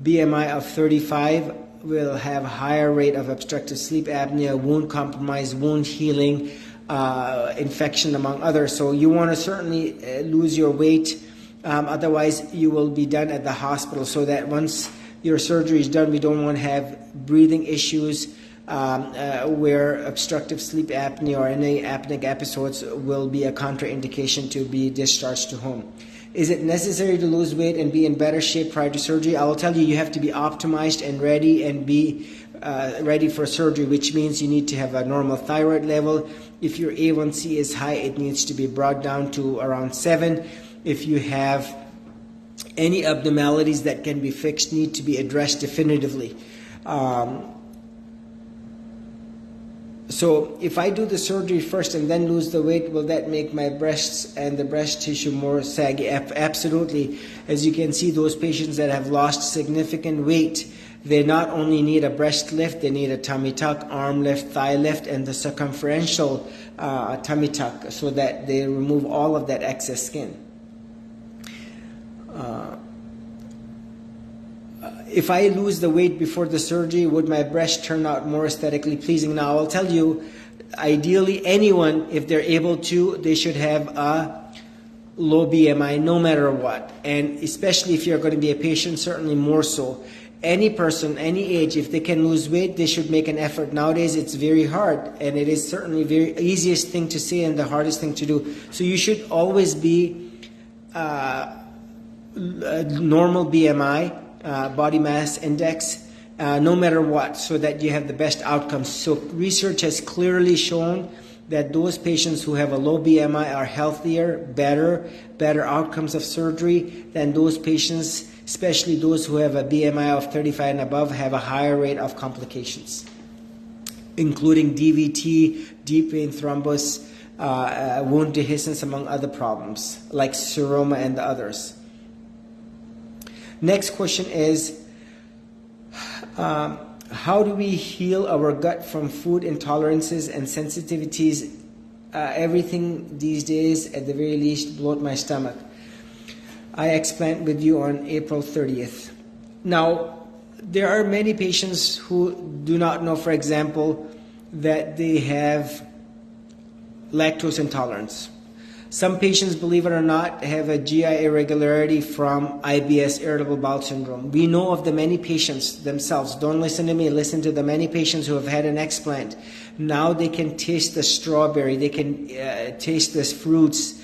BMI of 35 will have a higher rate of obstructive sleep apnea, wound compromise, wound healing, infection, among others. So you want to certainly lose your weight, otherwise you will be done at the hospital, so that once your surgery is done, we don't want to have breathing issues where obstructive sleep apnea or any apneic episodes will be a contraindication to be discharged to home. Is it necessary to lose weight and be in better shape prior to surgery? I will tell you, you have to be optimized and ready and be ready for surgery, which means you need to have a normal thyroid level. If your A1C is high, it needs to be brought down to around 7. If you have any abnormalities that can be fixed, need to be addressed definitively. So if I do the surgery first and then lose the weight, will that make my breasts and the breast tissue more saggy? Absolutely. As you can see, those patients that have lost significant weight They not only need a breast lift, they need a tummy tuck, arm lift, thigh lift, and the circumferential tummy tuck, so that they remove all of that excess skin. If I lose the weight before the surgery, would my breast turn out more aesthetically pleasing? Now, I'll tell you, ideally, anyone, if they're able to, they should have a low BMI no matter what. And especially if you're going to be a patient, certainly more so. Any person, any age, if they can lose weight, they should make an effort. Nowadays, it's very hard, and it is certainly the very easiest thing to say and the hardest thing to do. So you should always be normal BMI, body mass index, no matter what, so that you have the best outcomes. So research has clearly shown that those patients who have a low BMI are healthier, better outcomes of surgery than those patients, especially those who have a BMI of 35 and above, have a higher rate of complications, including DVT, deep vein thrombus, wound dehiscence, among other problems like seroma and the others. Next question is, how do we heal our gut from food intolerances and sensitivities? Everything these days, at the very least, bloat my stomach. I explant with you on April 30th. Now, there are many patients who do not know, for example, that they have lactose intolerance. Some patients, believe it or not, have a GI irregularity from IBS, irritable bowel syndrome. We know of the many patients themselves. Don't listen to me. Listen to the many patients who have had an explant. Now they can taste the strawberry. They can taste the fruits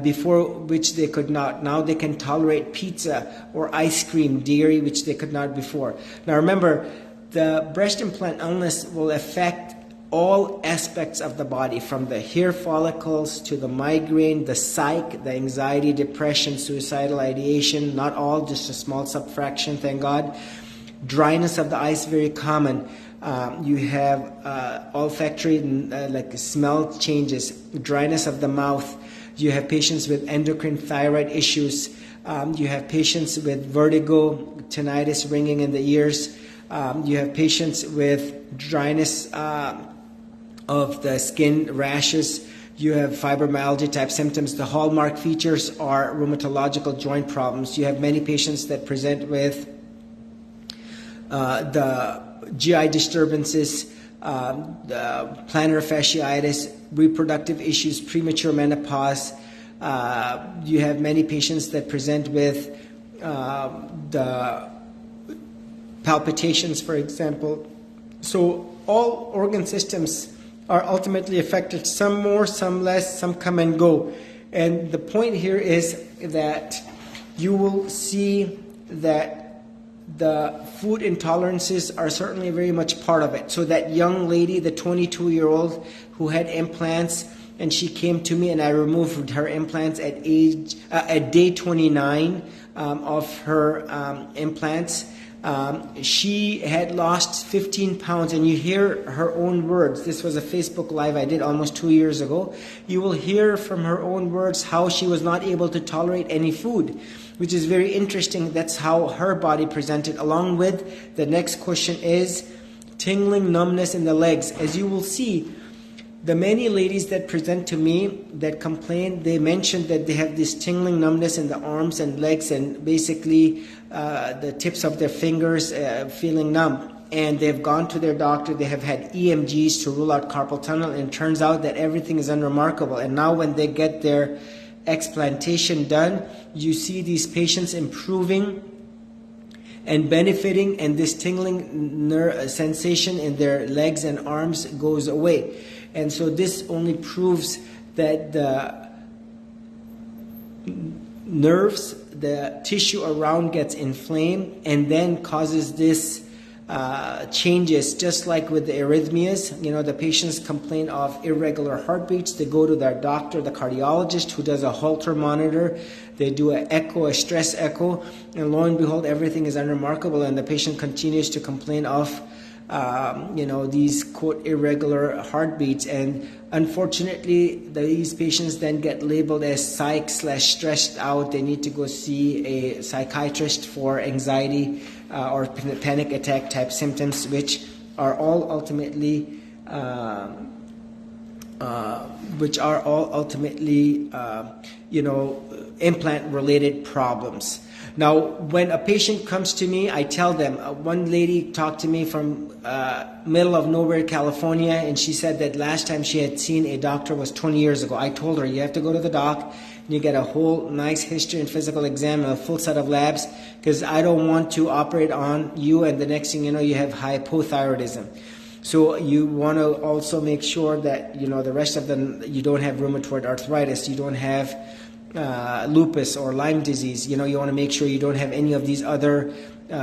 before which they could not. Now they can tolerate pizza or ice cream, dairy, which they could not before. Now remember, the breast implant illness will affect all aspects of the body, from the hair follicles to the migraine, the psych, the anxiety, depression, suicidal ideation, not all, just a small subfraction, thank God. Dryness of the eyes, very common. You have olfactory, like smell changes, dryness of the mouth. You have patients with endocrine thyroid issues. You have patients with vertigo, tinnitus, ringing in the ears. You have patients with dryness of the skin, rashes. You have fibromyalgia type symptoms. The hallmark features are rheumatological joint problems. You have many patients that present with the GI disturbances, the plantar fasciitis, reproductive issues, premature menopause. You have many patients that present with the palpitations, for example. So all organ systems are ultimately affected, some more, some less, some come and go. And the point here is that you will see that the food intolerances are certainly very much part of it. So that young lady, the 22-year-old who had implants, and she came to me and I removed her implants at day 29 of her implants. She had lost 15 pounds, and you hear her own words. This was a Facebook Live I did almost 2 years ago. You will hear from her own words how she was not able to tolerate any food, which is very interesting. That's how her body presented. Along with, the next question is tingling, numbness in the legs. As you will see, the many ladies that present to me that complain, they mentioned that they have this tingling numbness in the arms and legs, and basically the tips of their fingers feeling numb. And they've gone to their doctor, they have had EMGs to rule out carpal tunnel, and it turns out that everything is unremarkable. And now when they get their explantation done, you see these patients improving and benefiting, and this tingling sensation in their legs and arms goes away. And so this only proves that the nerves, the tissue around gets inflamed and then causes this changes, just like with the arrhythmias. You know, the patients complain of irregular heartbeats. They go to their doctor, the cardiologist, who does a Holter monitor. They do an echo, a stress echo, and lo and behold, everything is unremarkable, and the patient continues to complain of these, quote, irregular heartbeats. And unfortunately, these patients then get labeled as psych/stressed out. They need to go see a psychiatrist for anxiety or panic attack type symptoms, which are all ultimately implant related problems. Now, when a patient comes to me, I tell them, one lady talked to me from middle of nowhere, California, and she said that last time she had seen a doctor was 20 years ago. I told her, you have to go to the doc, and you get a whole nice history and physical exam and a full set of labs, because I don't want to operate on you, and the next thing you know, you have hypothyroidism. So you want to also make sure that, the rest of them, you don't have rheumatoid arthritis, you don't have lupus or Lyme disease. You want to make sure you don't have any of these other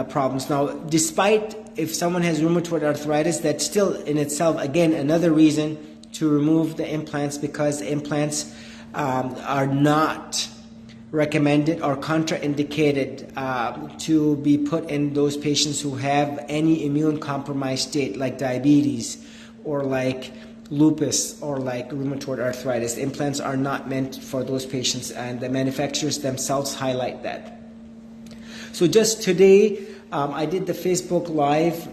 problems. Now, despite if someone has rheumatoid arthritis, that's still in itself, again, another reason to remove the implants, because implants are not recommended or contraindicated to be put in those patients who have any immune compromised state, like diabetes or like lupus or like rheumatoid arthritis. Implants are not meant for those patients, and the manufacturers themselves highlight that. So just today, I did the Facebook Live,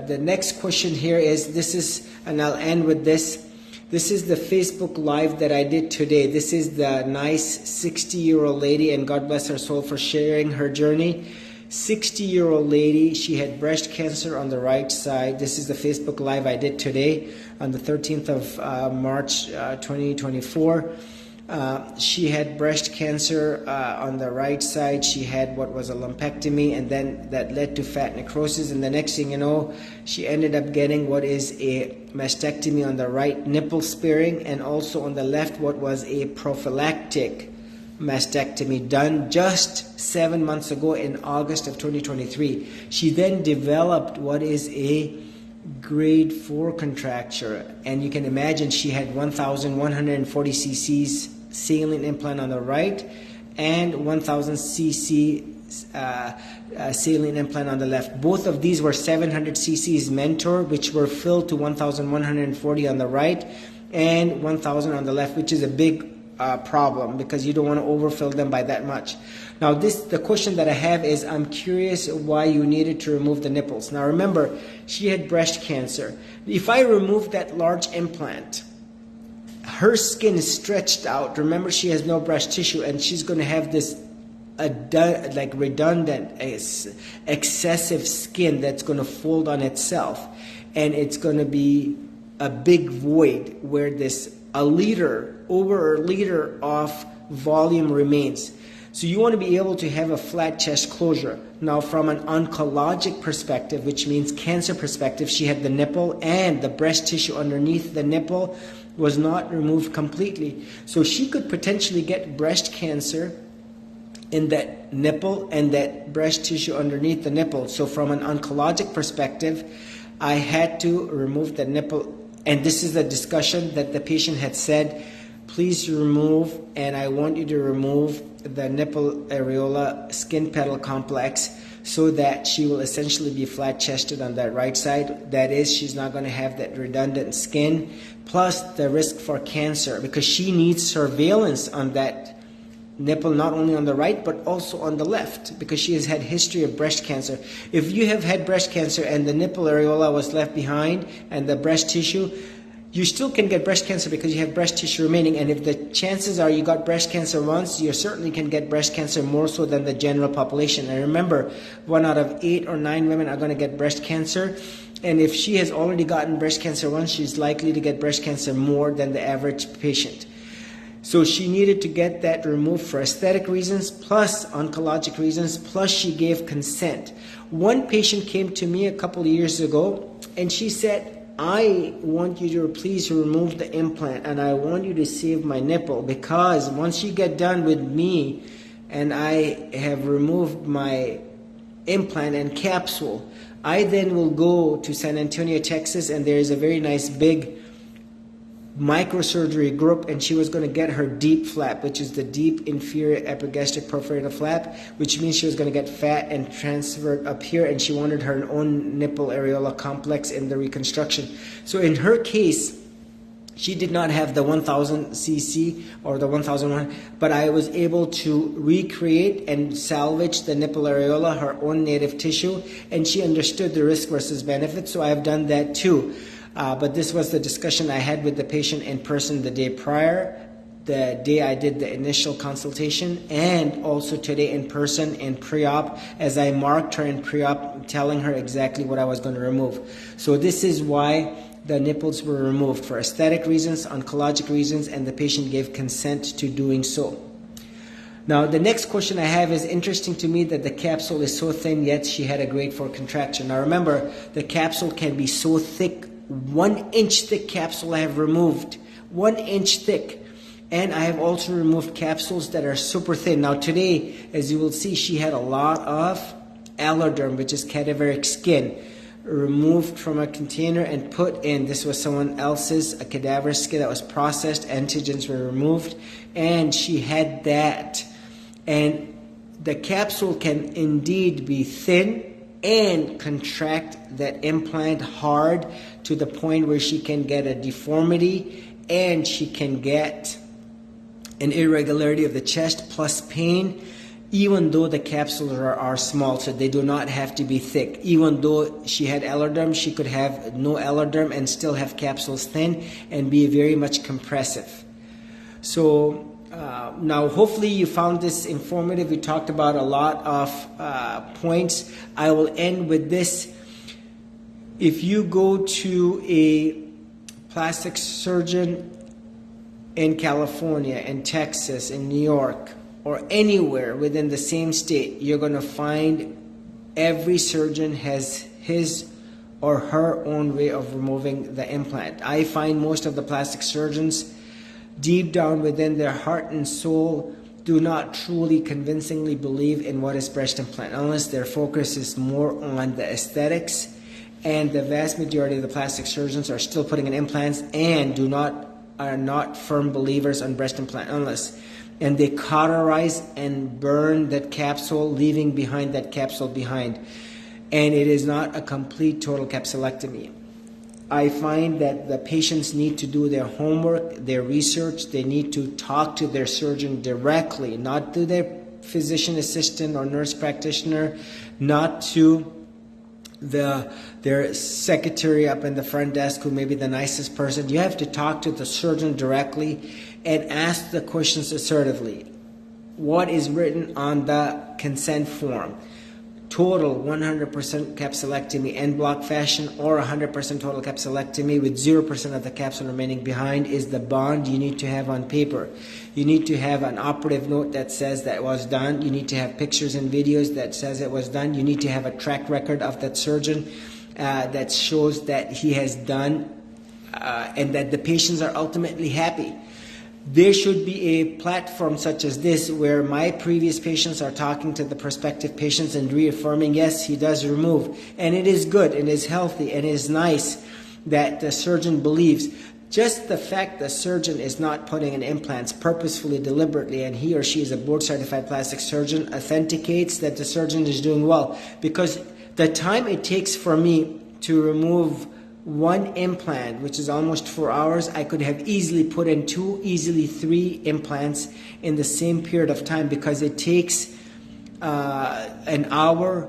the next question here is, and I'll end with this. This is the Facebook Live that I did today. This is the nice 60-year-old lady, and God bless her soul for sharing her journey. 60-year-old lady, she had breast cancer on the right side. This is the Facebook Live I did today on the 13th of March 2024. She had breast cancer on the right side. She had what was a lumpectomy, and then that led to fat necrosis. And the next thing you know, she ended up getting what is a mastectomy on the right nipple sparing, and also on the left what was a prophylactic mastectomy done just 7 months ago in August of 2023. She then developed what is a grade 4 contracture, and you can imagine she had 1,140 cc's saline implant on the right and 1,000 cc saline implant on the left. Both of these were 700 cc's Mentor, which were filled to 1,140 on the right and 1,000 on the left, which is a big problem, because you don't want to overfill them by that much. Now, the question that I have is, I'm curious why you needed to remove the nipples. Now, remember, she had breast cancer. If I remove that large implant, her skin is stretched out. Remember, she has no breast tissue, and she's going to have this redundant, excessive skin that's going to fold on itself, and it's going to be a big void where over a liter of volume remains. So you want to be able to have a flat chest closure. Now, from an oncologic perspective, which means cancer perspective, she had the nipple, and the breast tissue underneath the nipple was not removed completely. So she could potentially get breast cancer in that nipple and that breast tissue underneath the nipple. So from an oncologic perspective, I had to remove the nipple. And this is the discussion that the patient had said, please remove, and I want you to remove the nipple areola skin petal complex, so that she will essentially be flat-chested on that right side. That is, she's not going to have that redundant skin, plus the risk for cancer, because she needs surveillance on that nipple, not only on the right but also on the left, because she has had history of breast cancer. If you have had breast cancer and the nipple areola was left behind and the breast tissue, you still can get breast cancer because you have breast tissue remaining. And if the chances are you got breast cancer once, you certainly can get breast cancer more so than the general population. And remember, 1 out of 8 or 9 women are going to get breast cancer. And if she has already gotten breast cancer once, she's likely to get breast cancer more than the average patient. So she needed to get that removed for aesthetic reasons, plus oncologic reasons, plus she gave consent. One patient came to me a couple of years ago, and she said, I want you to please remove the implant, and I want you to save my nipple, because once you get done with me and I have removed my implant and capsule, I then will go to San Antonio, Texas, and there is a very nice big microsurgery group, and she was going to get her deep flap, which is the deep inferior epigastric perforated flap, which means she was going to get fat and transferred up here, and she wanted her own nipple areola complex in the reconstruction. So in her case, She did not have the 1000 cc or the 1001, but I was able to recreate and salvage the nipple areola, her own native tissue, and she understood the risk versus benefit, so I have done that too. But this was the discussion I had with the patient in person the day prior, the day I did the initial consultation, and also today in person in pre-op, as I marked her in pre-op, telling her exactly what I was going to remove. So this is why the nipples were removed, for aesthetic reasons, oncologic reasons, and the patient gave consent to doing so. Now, the next question I have is interesting to me that the capsule is so thin, yet she had a grade 4 contraction. Now remember, the capsule can be so thick, 1 inch thick capsule I have removed, 1 inch thick. And I have also removed capsules that are super thin. Now today, as you will see, she had a lot of alloderm, which is cadaveric skin, removed from a container and put in. This was someone else's, a cadaver skin that was processed, antigens were removed, and she had that. And the capsule can indeed be thin and contract that implant hard to the point where she can get a deformity and she can get an irregularity of the chest plus pain, even though the capsules are small, so they do not have to be thick. Even though she had alloderm, she could have no alloderm and still have capsules thin and be very much compressive. So now hopefully you found this informative. We talked about a lot of points. I will end with this. If you go to a plastic surgeon in California, in Texas, in New York, or anywhere within the same state, you're going to find every surgeon has his or her own way of removing the implant. I find most of the plastic surgeons, deep down within their heart and soul, do not truly convincingly believe in what is breast implant illness. Their focus is more on the aesthetics, and the vast majority of the plastic surgeons are still putting in implants and are not firm believers on breast implant illness. And they cauterize and burn that capsule, leaving behind that capsule behind. And it is not a complete total capsulectomy. I find that the patients need to do their homework, their research. They need to talk to their surgeon directly, not to their physician assistant or nurse practitioner, not to their secretary up in the front desk who may be the nicest person. You have to talk to the surgeon directly and ask the questions assertively. What is written on the consent form? Total 100% capsulectomy en bloc fashion, or 100% total capsulectomy with 0% of the capsule remaining behind is the bond you need to have on paper. You need to have an operative note that says that it was done. You need to have pictures and videos that says it was done. You need to have a track record of that surgeon that shows that he has done and that the patients are ultimately happy. There should be a platform such as this where my previous patients are talking to the prospective patients and reaffirming, yes, he does remove. And it is good and is healthy and is nice that the surgeon believes. Just the fact the surgeon is not putting in implants purposefully, deliberately, and he or she is a board-certified plastic surgeon authenticates that the surgeon is doing well. Because the time it takes for me to remove one implant, which is almost 4 hours, I could have easily put in 2, easily 3 implants in the same period of time, because it takes an hour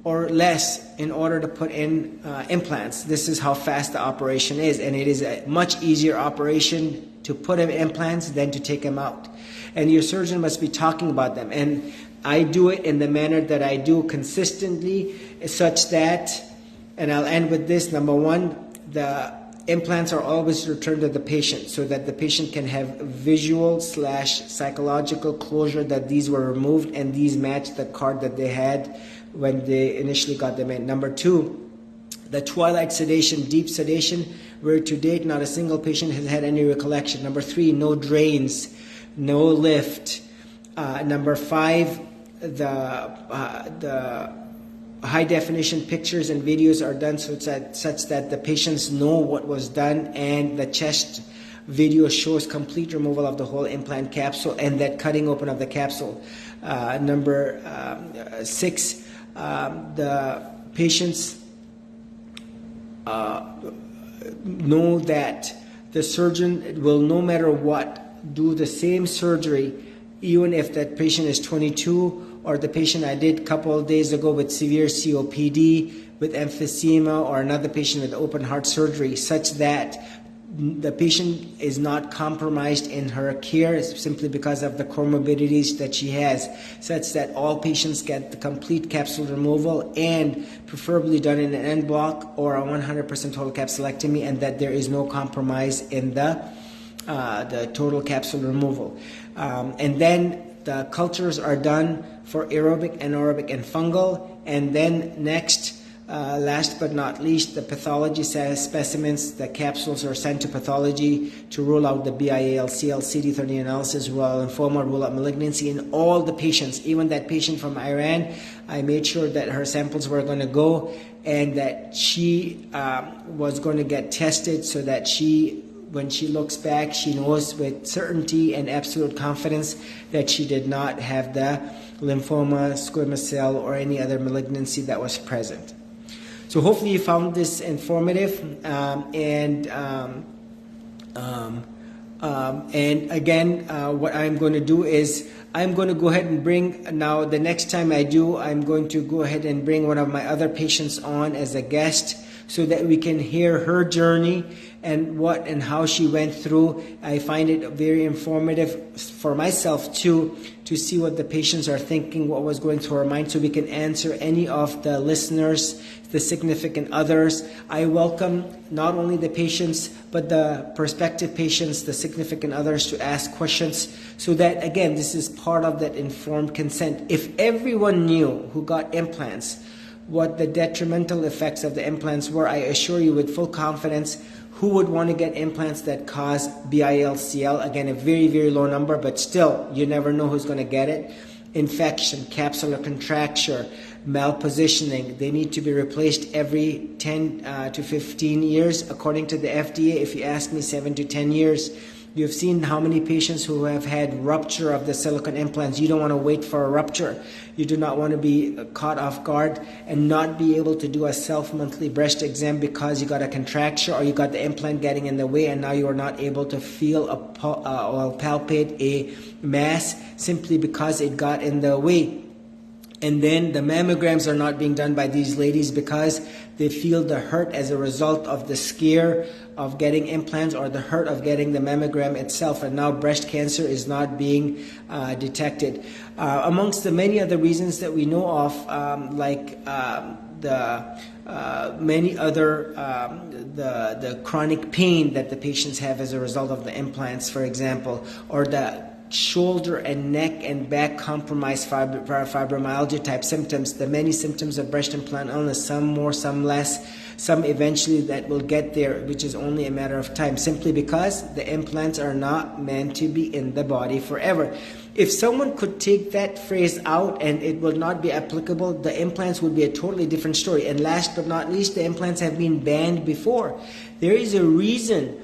or less in order to put in implants. This is how fast the operation is, and it is a much easier operation to put in implants than to take them out. And your surgeon must be talking about them. And I do it in the manner that I do consistently, such that, and I'll end with this. Number one, the implants are always returned to the patient so that the patient can have visual/psychological closure that these were removed and these match the card that they had when they initially got them in. Number two, the twilight sedation, deep sedation, where to date not a single patient has had any recollection. Number three, no drains, no lift. Number five, the high definition pictures and videos are done such that the patients know what was done, and the chest video shows complete removal of the whole implant capsule and that cutting open of the capsule. Number six, the patients know that the surgeon will, no matter what, do the same surgery, even if that patient is 22, or the patient I did a couple of days ago with severe COPD, with emphysema, or another patient with open heart surgery, such that the patient is not compromised in her care simply because of the comorbidities that she has, such that all patients get the complete capsule removal, and preferably done in an en bloc or a 100% total capsulectomy, and that there is no compromise in the total capsule removal. And then the cultures are done for aerobic, anaerobic, and fungal, and then next, last but not least, the pathology specimens, the capsules are sent to pathology to rule out the BIILC, CD30 analysis, rule out lymphoma, rule out malignancy in all the patients. Even that patient from Iran, I made sure that her samples were going to go, and that she was going to get tested, so that when she looks back, she knows with certainty and absolute confidence that she did not have the lymphoma, squamous cell, or any other malignancy that was present. So hopefully you found this informative, and again, what I'm going to do is I'm going to go ahead and bring, now the next time I do, I'm going to go ahead and bring one of my other patients on as a guest, so that we can hear her journey and what and how she went through. I find it very informative for myself too, to see what the patients are thinking, what was going through her mind, so we can answer any of the listeners, the significant others. I welcome not only the patients, but the prospective patients, the significant others, to ask questions, so that, again, this is part of that informed consent. If everyone knew who got implants what the detrimental effects of the implants were, I assure you with full confidence, who would want to get implants that cause BILCL? Again, a very, very low number, but still, you never know who's going to get it. Infection, capsular contracture, malpositioning. They need to be replaced every 10 to 15 years. According to the FDA, if you ask me, 7 to 10 years. You've seen how many patients who have had rupture of the silicone implants. You don't want to wait for a rupture. You do not want to be caught off guard and not be able to do a self-monthly breast exam because you got a contracture or you got the implant getting in the way, and now you are not able to feel or palpate a mass simply because it got in the way. And then the mammograms are not being done by these ladies because they feel the hurt as a result of the scare of getting implants or the hurt of getting the mammogram itself. And now breast cancer is not being detected. Amongst the many other reasons that we know of, many other the chronic pain that the patients have as a result of the implants, for example, or the shoulder and neck and back compromised fibromyalgia type symptoms, the many symptoms of breast implant illness, some more, some less, some eventually that will get there, which is only a matter of time, simply because the implants are not meant to be in the body forever. If someone could take that phrase out and it will not be applicable, the implants would be a totally different story. And last but not least, the implants have been banned before. There is a reason.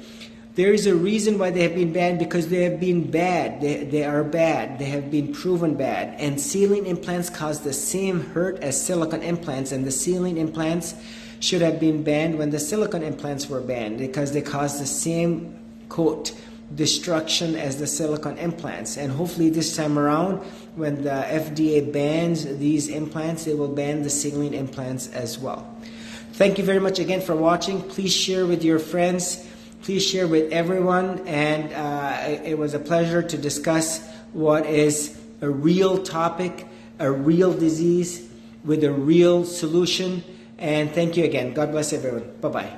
There is a reason why they have been banned, because they have been bad. They are bad. They have been proven bad. And saline implants cause the same hurt as silicone implants, and the saline implants should have been banned when the silicone implants were banned, because they cause the same, quote, destruction as the silicone implants. And hopefully this time around, when the FDA bans these implants, they will ban the saline implants as well. Thank you very much again for watching. Please share with your friends. Please share with everyone, and it was a pleasure to discuss what is a real topic, a real disease with a real solution. And thank you again. God bless everyone. Bye-bye.